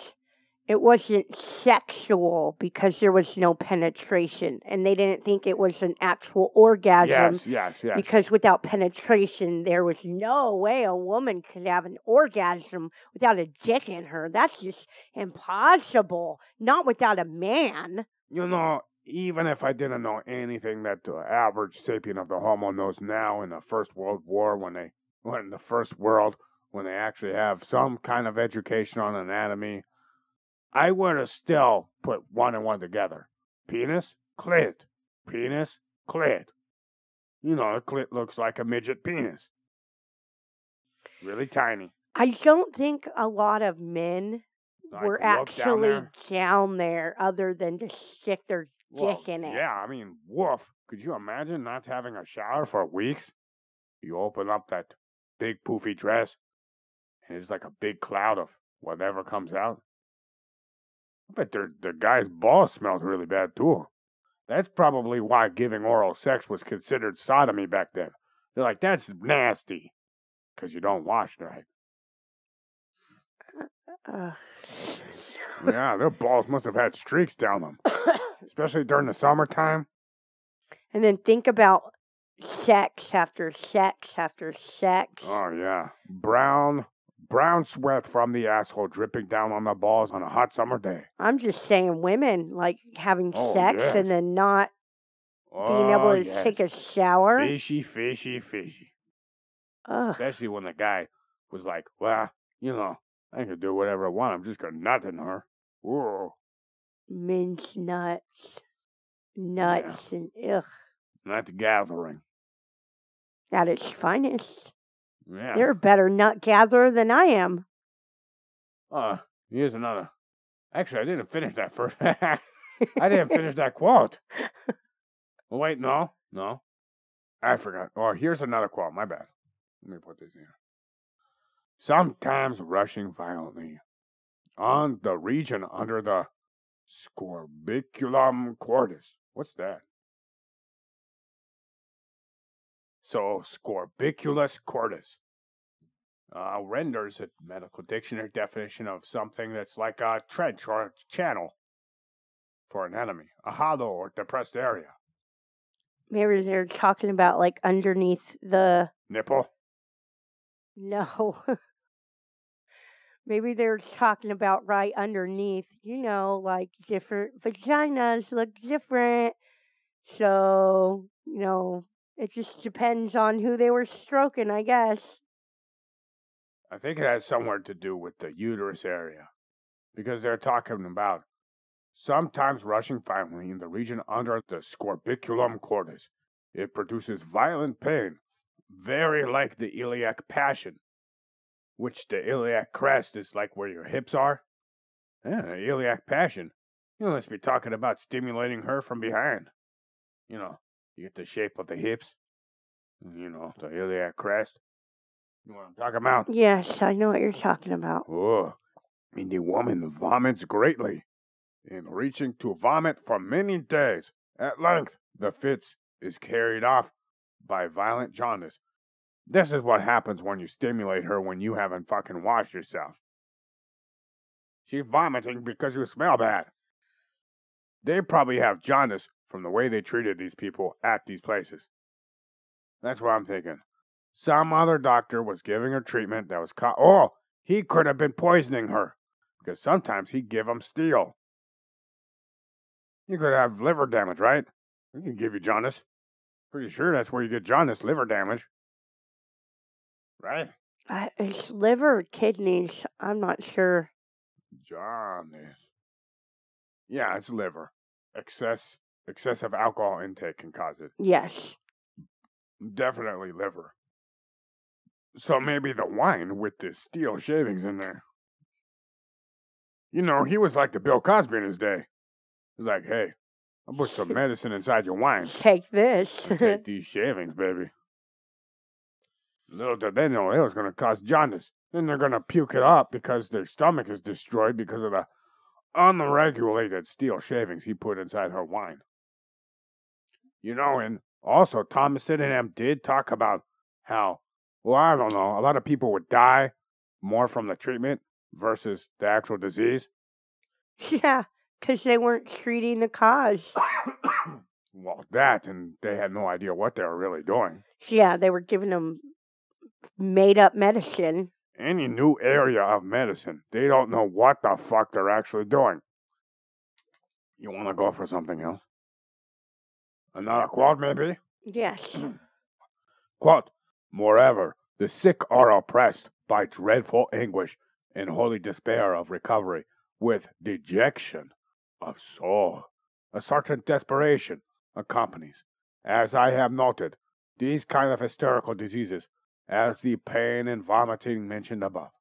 sexual because there was no penetration, and they didn't think it was an actual orgasm. Yes. Because without penetration, there was no way a woman could have an orgasm without a dick in her. That's just impossible. Not without a man. Even if I didn't know anything that the average sapien of the Homo knows now in the First World War, when they actually have some kind of education on anatomy, I would have still put one and one together. Penis, clit. Penis, clit. The clit looks like a midget penis. Really tiny. I don't think a lot of men were actually down there other than to stick their stick in it. Yeah, I mean, woof. Could you imagine not having a shower for weeks? You open up that big poofy dress, and it's like a big cloud of whatever comes out. I bet the guy's balls smelled really bad, too. That's probably why giving oral sex was considered sodomy back then. They're like, that's nasty, because you don't wash right. Yeah, their balls must have had streaks down them, especially during the summertime. And then think about sex after sex after sex. Oh, yeah. Brown sweat from the asshole dripping down on the balls on a hot summer day. I'm just saying women, like, having sex yes. and then not being able to take a shower. Fishy. Ugh. Especially when the guy was like, well, you know, I can do whatever I want. I'm just going to nut in her. Whoa. Mince nuts. Nuts and ugh. Nut gathering. At its finest. Yeah. They're a better nut gatherer than I am. Here's another. Actually, I didn't finish that first. I didn't finish that quote. Oh, wait, no. I forgot. Oh, here's another quote. My bad. Let me put this in. Sometimes rushing violently on the region under the scorbiculum cordis. What's that? So, scorbiculus cordis renders a medical dictionary definition of something that's like a trench or a channel for an enemy, a hollow or depressed area. Maybe they're talking about, like, underneath the... Nipple? No. Maybe they're talking about right underneath, you know, like different vaginas look different. So, you know, it just depends on who they were stroking, I guess. I think it has somewhere to do with the uterus area. Because they're talking about sometimes rushing violently in the region under the scorbiculum cordis. It produces violent pain, very like the iliac passion. Which the iliac crest is like where your hips are. Yeah, the iliac passion. You must be talking about stimulating her from behind. You know, you get the shape of the hips. You know, the iliac crest. You know what I'm talking about? Yes, I know what you're talking about. Oh, and the woman vomits greatly. In reaching to vomit for many days. At length, the fits is carried off by violent jaundice. This is what happens when you stimulate her when you haven't fucking washed yourself. She's vomiting because you smell bad. They probably have jaundice from the way they treated these people at these places. That's what I'm thinking. Some other doctor was giving her treatment that was he could have been poisoning her. Because sometimes he'd give them steel. You could have liver damage, right? He can give you jaundice. Pretty sure that's where you get jaundice, liver damage. Right? It's liver or kidneys. I'm not sure. Jaundice. Yeah, it's liver. Excessive alcohol intake can cause it. Yes. Definitely liver. So maybe the wine with the steel shavings in there. You know, he was like the Bill Cosby in his day. He's like, hey, I'll put some medicine inside your wine. Take this. Take these shavings, baby. Little did they know it was going to cause jaundice. Then they're going to puke it up because their stomach is destroyed because of the unregulated steel shavings he put inside her wine. You know, and also Thomas Sydenham did talk about how, well, I don't know, a lot of people would die more from the treatment versus the actual disease. Yeah, because they weren't treating the cause. Well, that, and they had no idea what they were really doing. Yeah, they were giving them made-up medicine. Any new area of medicine, they don't know what the fuck they're actually doing. You want to go for something else? Another quote, maybe? Yes. Quote, moreover, the sick are oppressed by dreadful anguish and holy despair of recovery, with dejection of soul. A certain desperation accompanies, as I have noted, these kind of hysterical diseases, as the pain and vomiting mentioned above.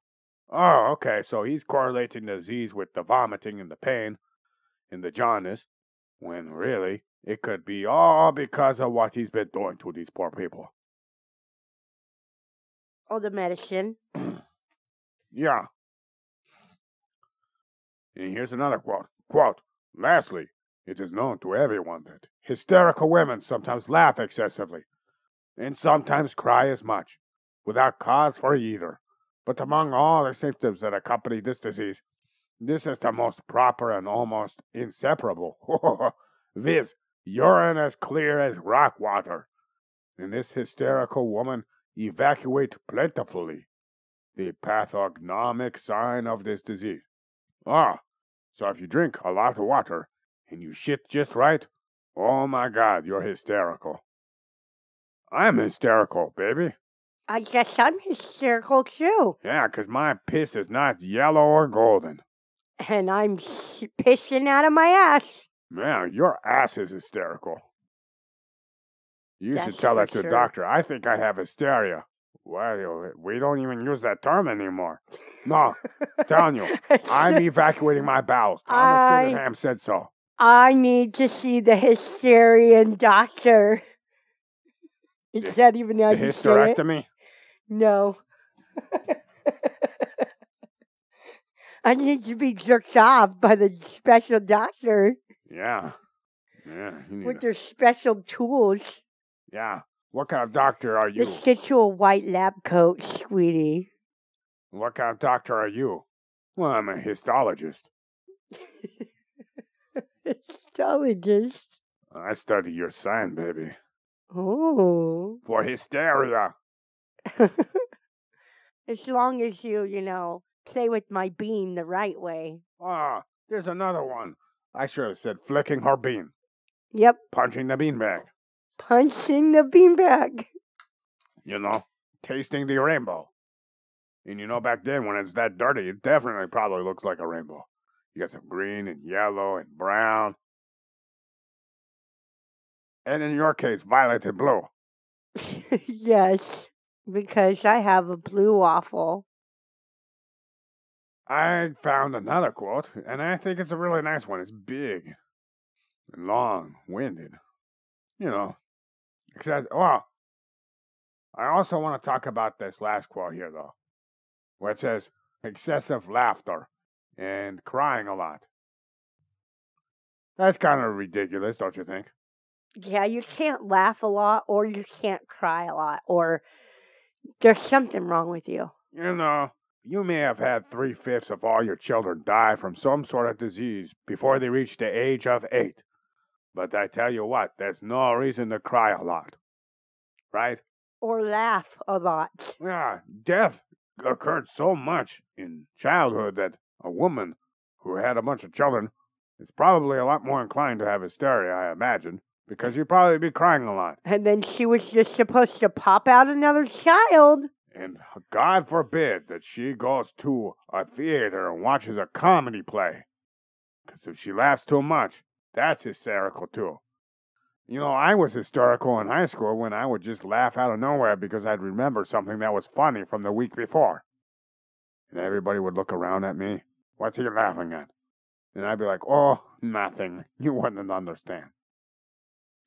Oh, okay, so he's correlating the disease with the vomiting and the pain and the jaundice. when really it could be all because of what he's been doing to these poor people. Oh, the medicine. Yeah. And here's another quote. Quote, lastly, it is known to everyone that hysterical women sometimes laugh excessively and sometimes cry as much, without cause for either. But among all the symptoms that accompany this disease, this is the most proper and almost inseparable, viz., urine as clear as rock water. And this hysterical woman evacuate plentifully, the pathognomic sign of this disease. Ah, so if you drink a lot of water and you shit just right, oh my God, you're hysterical. I'm hysterical, baby. I guess I'm hysterical too. Yeah, 'cause my piss is not yellow or golden. And I'm pissing out of my ass. Man, your ass is hysterical. You That's should tell for that to sure. a doctor. I think I have hysteria. Well, we don't even use that term anymore. No, telling you, I'm evacuating my bowels. Thomas Sydenham said so. I need to see the hysterian doctor. Is that even how The you say it? hysterectomy? No. I need to be jerked off by the special doctor Yeah. Yeah, you need with their special tools. Yeah. What kind of doctor are you? Let's get you a white lab coat, sweetie. What kind of doctor are you? Well, I'm a histologist. Histologist. I study your sign, baby. Oh. For hysteria. As long as you play with my bean the right way. Ah, there's another one. I should have said flicking her bean. Yep. Punching the beanbag. Punching the beanbag. You know, tasting the rainbow. And back then when it's that dirty, it definitely probably looks like a rainbow. You got some green and yellow and brown. And in your case, violet and blue. Yes, because I have a blue waffle. I found another quote, and I think it's a really nice one. It's big and long-winded. It says, well, I also want to talk about this last quote here, though, where it says, excessive laughter and crying a lot. That's kind of ridiculous, don't you think? Yeah, you can't laugh a lot, or you can't cry a lot, or there's something wrong with you. You may have had 3/5 of all your children die from some sort of disease before they reach the age of 8. But I tell you what, there's no reason to cry a lot. Right? Or laugh a lot. Yeah, death occurred so much in childhood that a woman who had a bunch of children is probably a lot more inclined to have hysteria, I imagine, because you'd probably be crying a lot. And then she was just supposed to pop out another child. And God forbid that she goes to a theater and watches a comedy play. Because if she laughs too much, that's hysterical too. I was hysterical in high school when I would just laugh out of nowhere because I'd remember something that was funny from the week before. And everybody would look around at me. What's he laughing at? And I'd be like, oh, nothing. You wouldn't understand.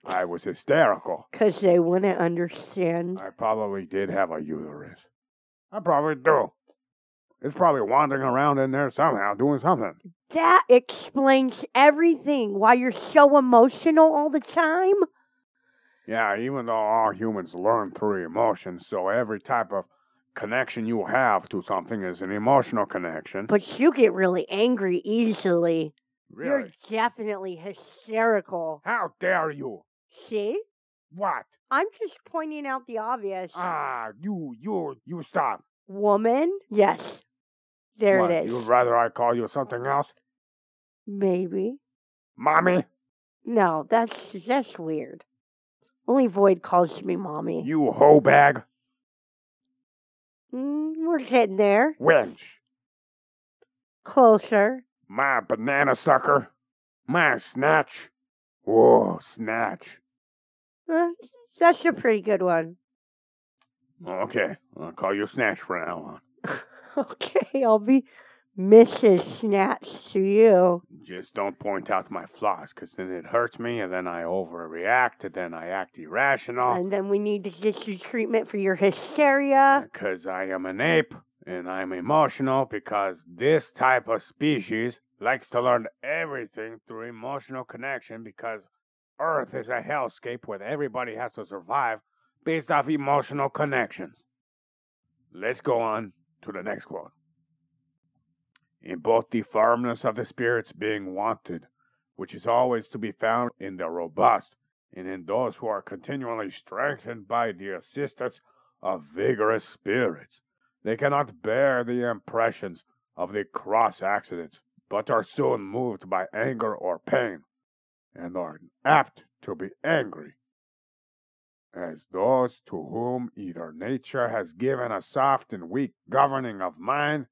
I was hysterical. Because they wouldn't understand. I probably did have a uterus. I probably do. It's probably wandering around in there somehow doing something. That explains everything. Why you're so emotional all the time. Yeah, even though all humans learn through emotions, so every type of connection you have to something is an emotional connection. But you get really angry easily. Really? You're definitely hysterical. How dare you? See? What? I'm just pointing out the obvious. You stop. Woman? Yes. There What, it is. You'd rather I call you something else? Maybe. Mommy? No, that's weird. Only Void calls me mommy. You hoe bag? We're getting there. Wench? Closer. My banana sucker? My snatch? Whoa, snatch. That's a pretty good one. Okay, I'll call you snatch from now on. Okay, I'll be Mrs. Snatch to you. Just don't point out my flaws, because then it hurts me, and then I overreact, and then I act irrational. And then we need to get you treatment for your hysteria. Because I am an ape, and I'm emotional, because this type of species likes to learn everything through emotional connection, because Earth is a hellscape where everybody has to survive based off emotional connections. Let's go on to the next quote. In both the firmness of the spirits being wanted, which is always to be found in the robust, and in those who are continually strengthened by the assistance of vigorous spirits, they cannot bear the impressions of the cross accidents, but are soon moved by anger or pain, and are apt to be angry, as those to whom either nature has given a soft and weak governing of mind,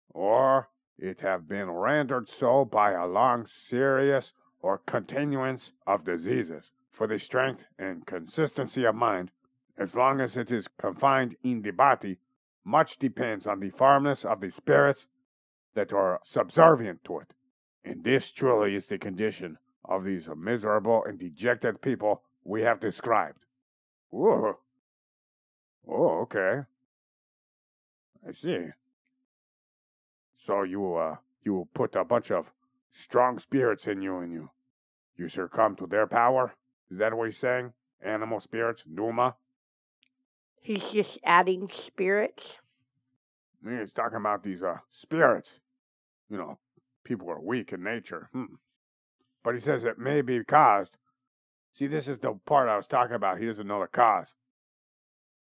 or it have been rendered so by a long serious or continuance of diseases. For the strength and consistency of mind, as long as it is confined in the body, much depends on the firmness of the spirits that are subservient to it. And this truly is the condition of these miserable and dejected people we have described. Whoa. Oh, okay. I see. So you put a bunch of strong spirits in you, and you succumb to their power? Is that what he's saying? Animal spirits, Numa? He's just adding spirits. He's talking about these spirits. You know, people are weak in nature. But he says it may be caused. See, this is the part I was talking about. He doesn't know the cause.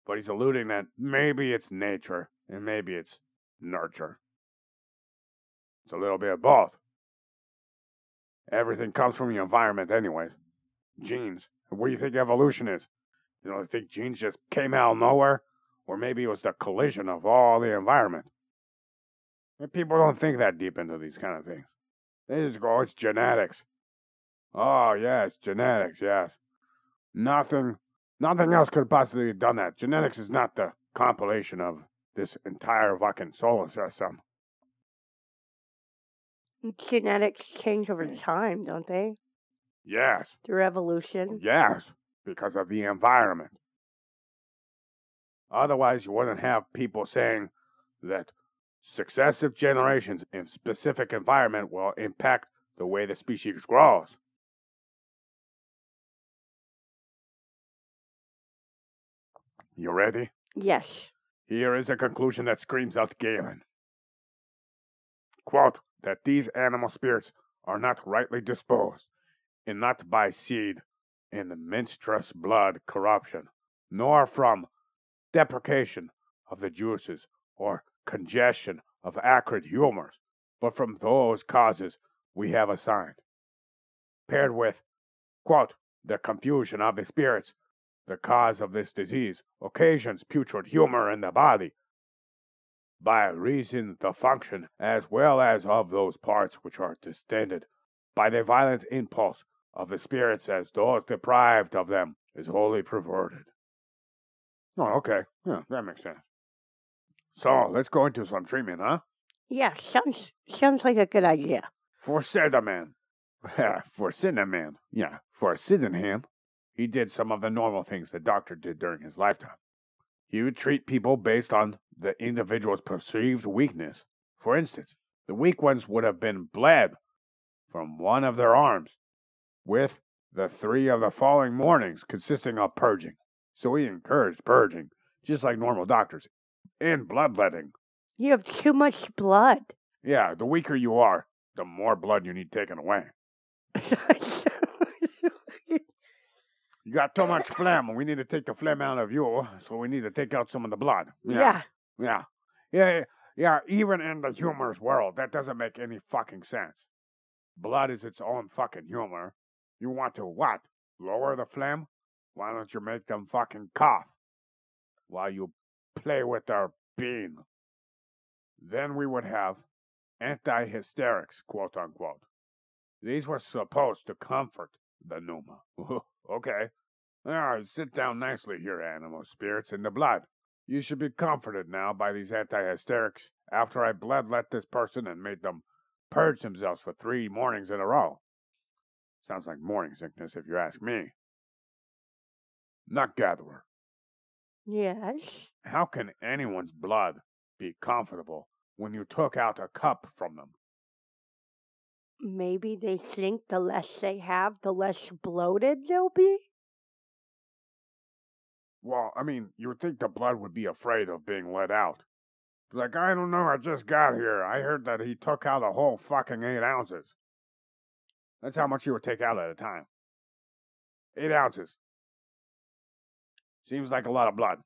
But he's alluding that maybe it's nature and maybe it's nurture. It's a little bit of both. Everything comes from the environment anyways. Genes. What do you think evolution is? You know, I think genes just came out of nowhere? Or maybe it was the collision of all the environment. And people don't think that deep into these kind of things. They just go, it's genetics. Oh, yes, genetics, yes. Nothing else could possibly have done that. Genetics is not the compilation of this entire fucking solar system. Genetics change over time, don't they? Yes. Through evolution. Yes, because of the environment. Otherwise, you wouldn't have people saying that successive generations in specific environment will impact the way the species grows. You ready? Yes. Here is a conclusion that screams out Galen. Quote, that these animal spirits are not rightly disposed, and not by seed in the menstruous blood corruption, nor from deprecation of the juices or congestion of acrid humors, but from those causes we have assigned, paired with, quote, the confusion of the spirits, the cause of this disease, occasions putrid humor in the body, by reason the function as well as of those parts which are distended by the violent impulse of the spirits as those deprived of them is wholly perverted. Oh, okay. Yeah, that makes sense. So, let's go into some treatment, huh? Yeah, sounds like a good idea. For Sydenham. For Sydenham. Yeah, for Sydenham, he did some of the normal things the doctor did during his lifetime. He would treat people based on the individual's perceived weakness. For instance, the weak ones would have been bled from one of their arms, with the 3 of the following mornings consisting of purging. So he encouraged purging, just like normal doctors, and bloodletting. You have too much blood. Yeah, the weaker you are, the more blood you need taken away. You got too much phlegm, and we need to take the phlegm out of you, so we need to take out some of the blood. Yeah. Even in the humor's world, that doesn't make any fucking sense. Blood is its own fucking humor. You want to what? Lower the phlegm? Why don't you make them fucking cough while you play with their bean? Then we would have anti-hysterics, quote unquote. These were supposed to comfort the Numa. Okay. All right, sit down nicely here, animal spirits in the blood. You should be comforted now by these anti-hysterics after I bloodlet this person and made them purge themselves for 3 mornings in a row. Sounds like morning sickness if you ask me. Nut gatherer. Yes. How can anyone's blood be comfortable when you took out a cup from them? Maybe they think the less they have, the less bloated they'll be? Well, I mean, you would think the blood would be afraid of being let out. Like, I don't know, I just got here. I heard that he took out a whole fucking 8 ounces. That's how much you would take out at a time. 8 ounces. Seems like a lot of blood.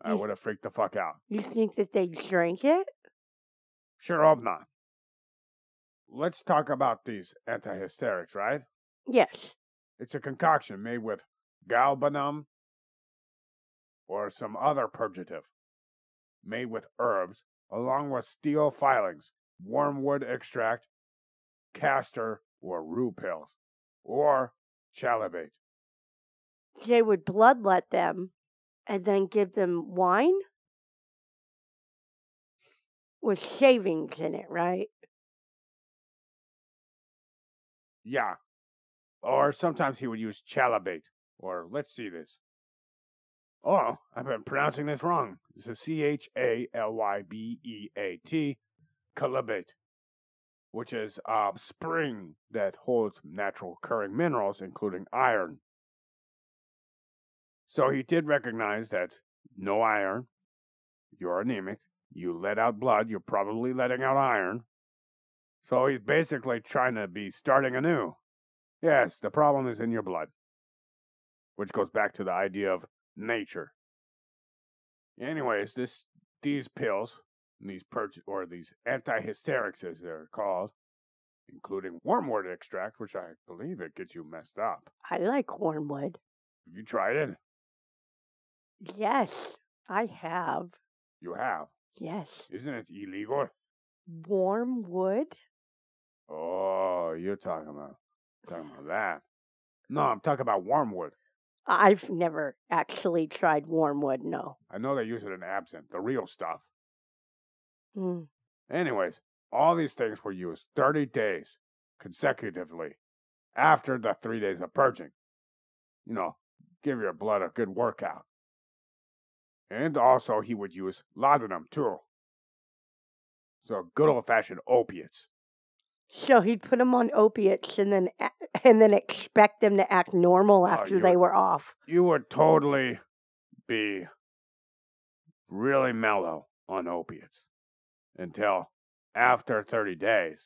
I would have freaked the fuck out. You think that they drank it? Sure hope not. Let's talk about these antihysterics, right? Yes. It's a concoction made with galbanum or some other purgative, made with herbs, along with steel filings, wormwood extract, castor or rue pills, or chalybate. They would bloodlet them and then give them wine? With shavings in it, right? Yeah. Or sometimes he would use chalybate, or let's see this. Oh, I've been pronouncing this wrong. This is Chalybate, chalybate, which is a spring that holds natural occurring minerals, including iron. So he did recognize that no iron, you're anemic, you let out blood, you're probably letting out iron. So he's basically trying to be starting anew. Yes, the problem is in your blood, which goes back to the idea of nature. Anyways, these pills, these antihysterics as they're called, including wormwood extract, which I believe it gets you messed up. I like wormwood. Have you tried it? Yes, I have. You have. Yes. Isn't it illegal? Wormwood? Oh, you're talking about that. No, I'm talking about wormwood. I've never actually tried wormwood, no. I know they use it in absinthe, the real stuff. Mm. Anyways, all these things were used 30 days consecutively after the 3 days of purging. You know, give your blood a good workout. And also he would use laudanum too. So good old-fashioned opiates. So he'd put them on opiates and then expect them to act normal after they were off. You would totally be really mellow on opiates until after 30 days.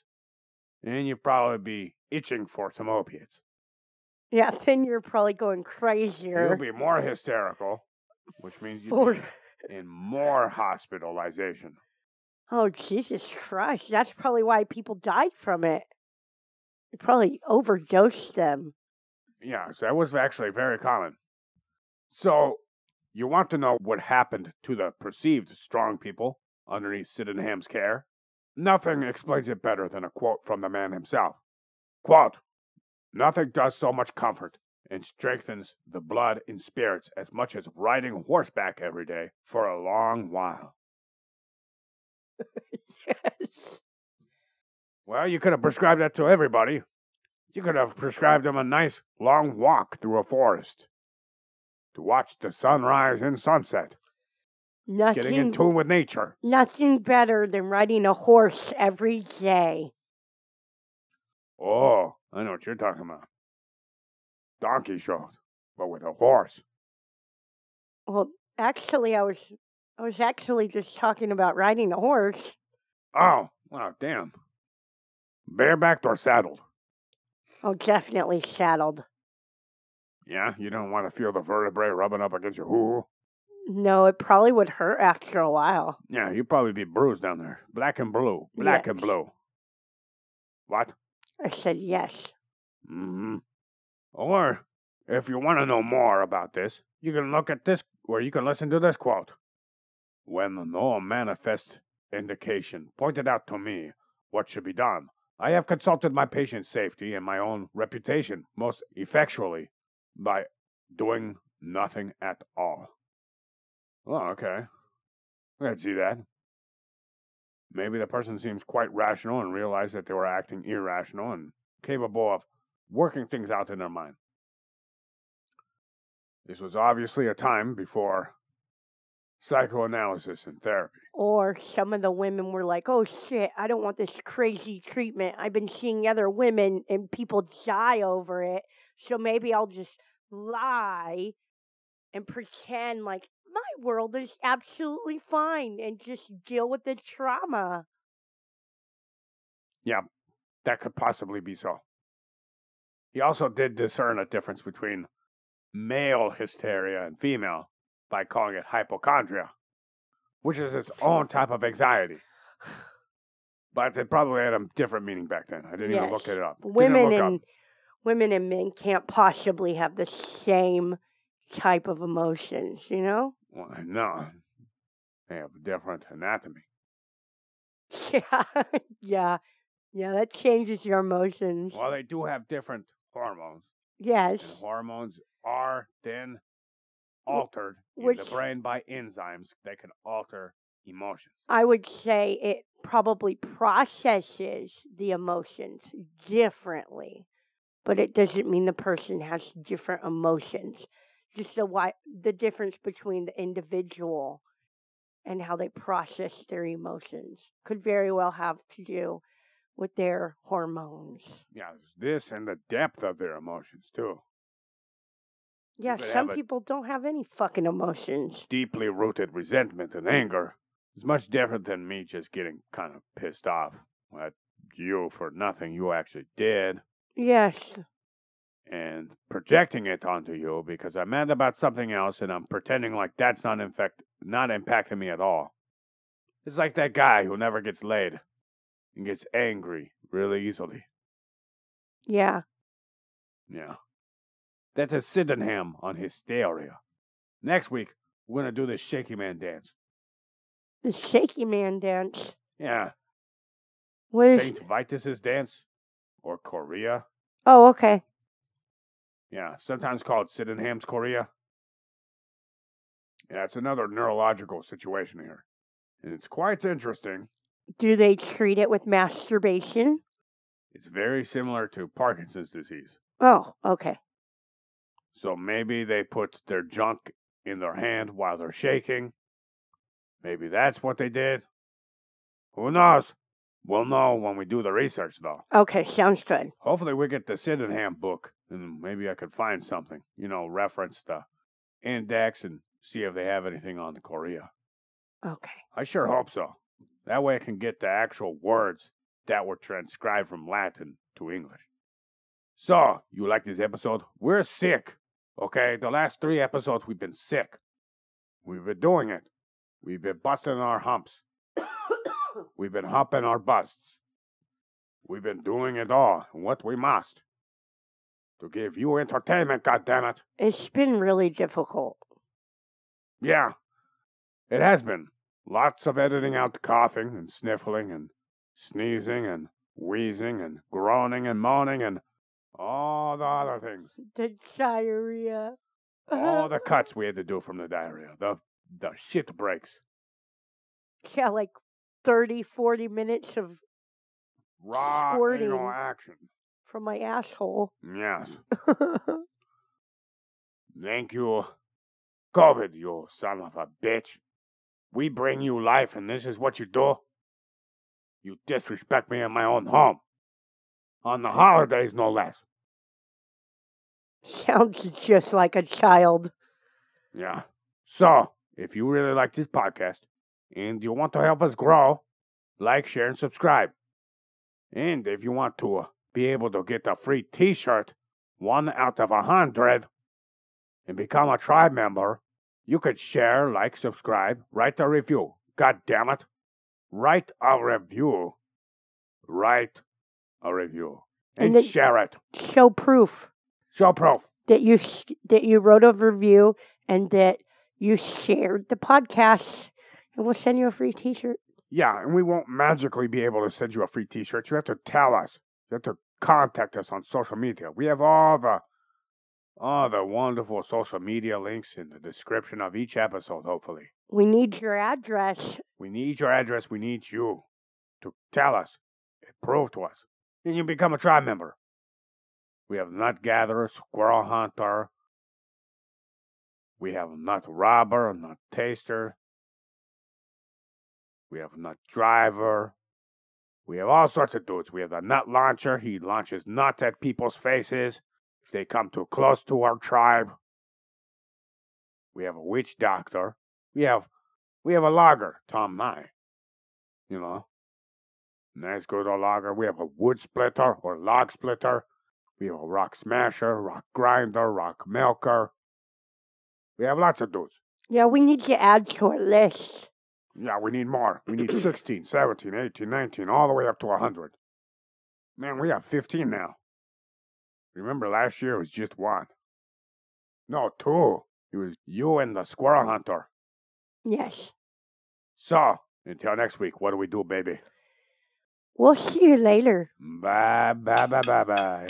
And you'd probably be itching for some opiates. Yeah, then you're probably going crazier. You'll be more hysterical, which means you'd be in more hospitalization. Oh, Jesus Christ. That's probably why people died from it. They probably overdosed them. Yeah, so that was actually very common. So, you want to know what happened to the perceived strong people underneath Sydenham's care? Nothing explains it better than a quote from the man himself. Quote, "Nothing does so much comfort and strengthens the blood and spirits as much as riding horseback every day for a long while." Yes. Well, you could have prescribed that to everybody. You could have prescribed them a nice long walk through a forest to watch the sunrise and sunset. Getting in tune with nature. Nothing better than riding a horse every day. Oh, I know what you're talking about. Donkey shows, but with a horse. Well, actually, I was actually just talking about riding a horse. Oh, wow, damn. Barebacked or saddled? Oh, definitely saddled. Yeah, you don't want to feel the vertebrae rubbing up against your hoo. No, it probably would hurt after a while. Yeah, you'd probably be bruised down there. Black and blue. Black and blue. What? I said yes. Mm-hmm. Or, if you want to know more about this, you can look at this, or you can listen to this quote. "When no manifest indication pointed out to me what should be done, I have consulted my patient's safety and my own reputation most effectually by doing nothing at all." Oh, okay. I can see that. Maybe the person seems quite rational and realized that they were acting irrational and capable of working things out in their mind. This was obviously a time before psychoanalysis and therapy. Or some of the women were like, oh shit, I don't want this crazy treatment. I've been seeing other women and people die over it. So maybe I'll just lie and pretend like my world is absolutely fine and just deal with the trauma. Yeah, that could possibly be so. He also did discern a difference between male hysteria and female by calling it hypochondria, which is its own type of anxiety. But it probably had a different meaning back then. I didn't even look it up. Women and men can't possibly have the same type of emotions, you know? Well, no, they have different anatomy. Yeah, that changes your emotions. Well, they do have different hormones. Yes. And hormones are then altered in the brain by enzymes that can alter emotions. I would say it probably processes the emotions differently, but it doesn't mean the person has different emotions. Just the difference between the individual and how they process their emotions could very well have to do with their hormones. Yeah, there's this and the depth of their emotions, too. Yeah, some people don't have any fucking emotions. Deeply rooted resentment and anger is much different than me just getting kind of pissed off at you for nothing you actually did. Yes. And projecting it onto you because I'm mad about something else and I'm pretending like that's not impacting me at all. It's like that guy who never gets laid and gets angry really easily. Yeah. Yeah. That's a Sydenham on Hysteria. Next week, we're going to do the shaky man dance. The shaky man dance? Yeah. What Saint Vitus's dance or Korea. Oh, okay. Yeah, sometimes called Sydenham's Korea. Yeah, it's another neurological situation here. And it's quite interesting. Do they treat it with masturbation? It's very similar to Parkinson's disease. Oh, okay. So maybe they put their junk in their hand while they're shaking. Maybe that's what they did. Who knows? We'll know when we do the research, though. Okay, sounds good. Hopefully we get the Sydenham book, and maybe I could find something. Reference the index and see if they have anything on the Korea. Okay. I sure hope so. That way I can get the actual words that were transcribed from Latin to English. So, you like this episode? We're sick, okay? The last 3 episodes we've been sick. We've been doing it. We've been busting our humps. We've been humping our busts. We've been doing it all, and what we must. To give you entertainment, goddammit. It's been really difficult. Yeah, it has been. Lots of editing out the coughing and sniffling and sneezing and wheezing and groaning and moaning and all the other things. The diarrhea. All the cuts we had to do from the diarrhea. The shit breaks. Yeah, like 30, 40 minutes of raw anal action from my asshole. Yes. Thank you, COVID, you son of a bitch. We bring you life, and this is what you do? You disrespect me in my own home. On the holidays, no less. Sounds just like a child. Yeah. So, if you really like this podcast, and you want to help us grow, like, share, and subscribe. And if you want to be able to get a free t-shirt, 1 out of 100, and become a tribe member, you could share, like, subscribe, write a review. God damn it. Write a review. Write a review. And share it. Show proof. Show proof. That you wrote a review and that you shared the podcast. And we'll send you a free t-shirt. Yeah, and we won't magically be able to send you a free t-shirt. You have to tell us. You have to contact us on social media. We have all the wonderful social media links in the description of each episode, hopefully. We need your address. We need your address. We need you. to tell us, prove to us. Then you become a tribe member. We have nut gatherer, squirrel hunter. We have nut robber, nut taster. We have nut driver. We have all sorts of dudes. We have the nut launcher. He launches nuts at people's faces if they come too close to our tribe. We have a witch doctor. We have a logger, Tom Nye. You know, nice good old logger. We have a wood splitter or log splitter. We have a rock smasher, rock grinder, rock milker. We have lots of dudes. Yeah, we need to add to our list. Yeah, we need more. We need 16, 17, 18, 19, all the way up to 100. Man, we have 15 now. Remember last year it was just one. No, two. It was you and the squirrel hunter. Yes. So, until next week, what do we do, baby? We'll see you later. Bye, bye, bye, bye, bye.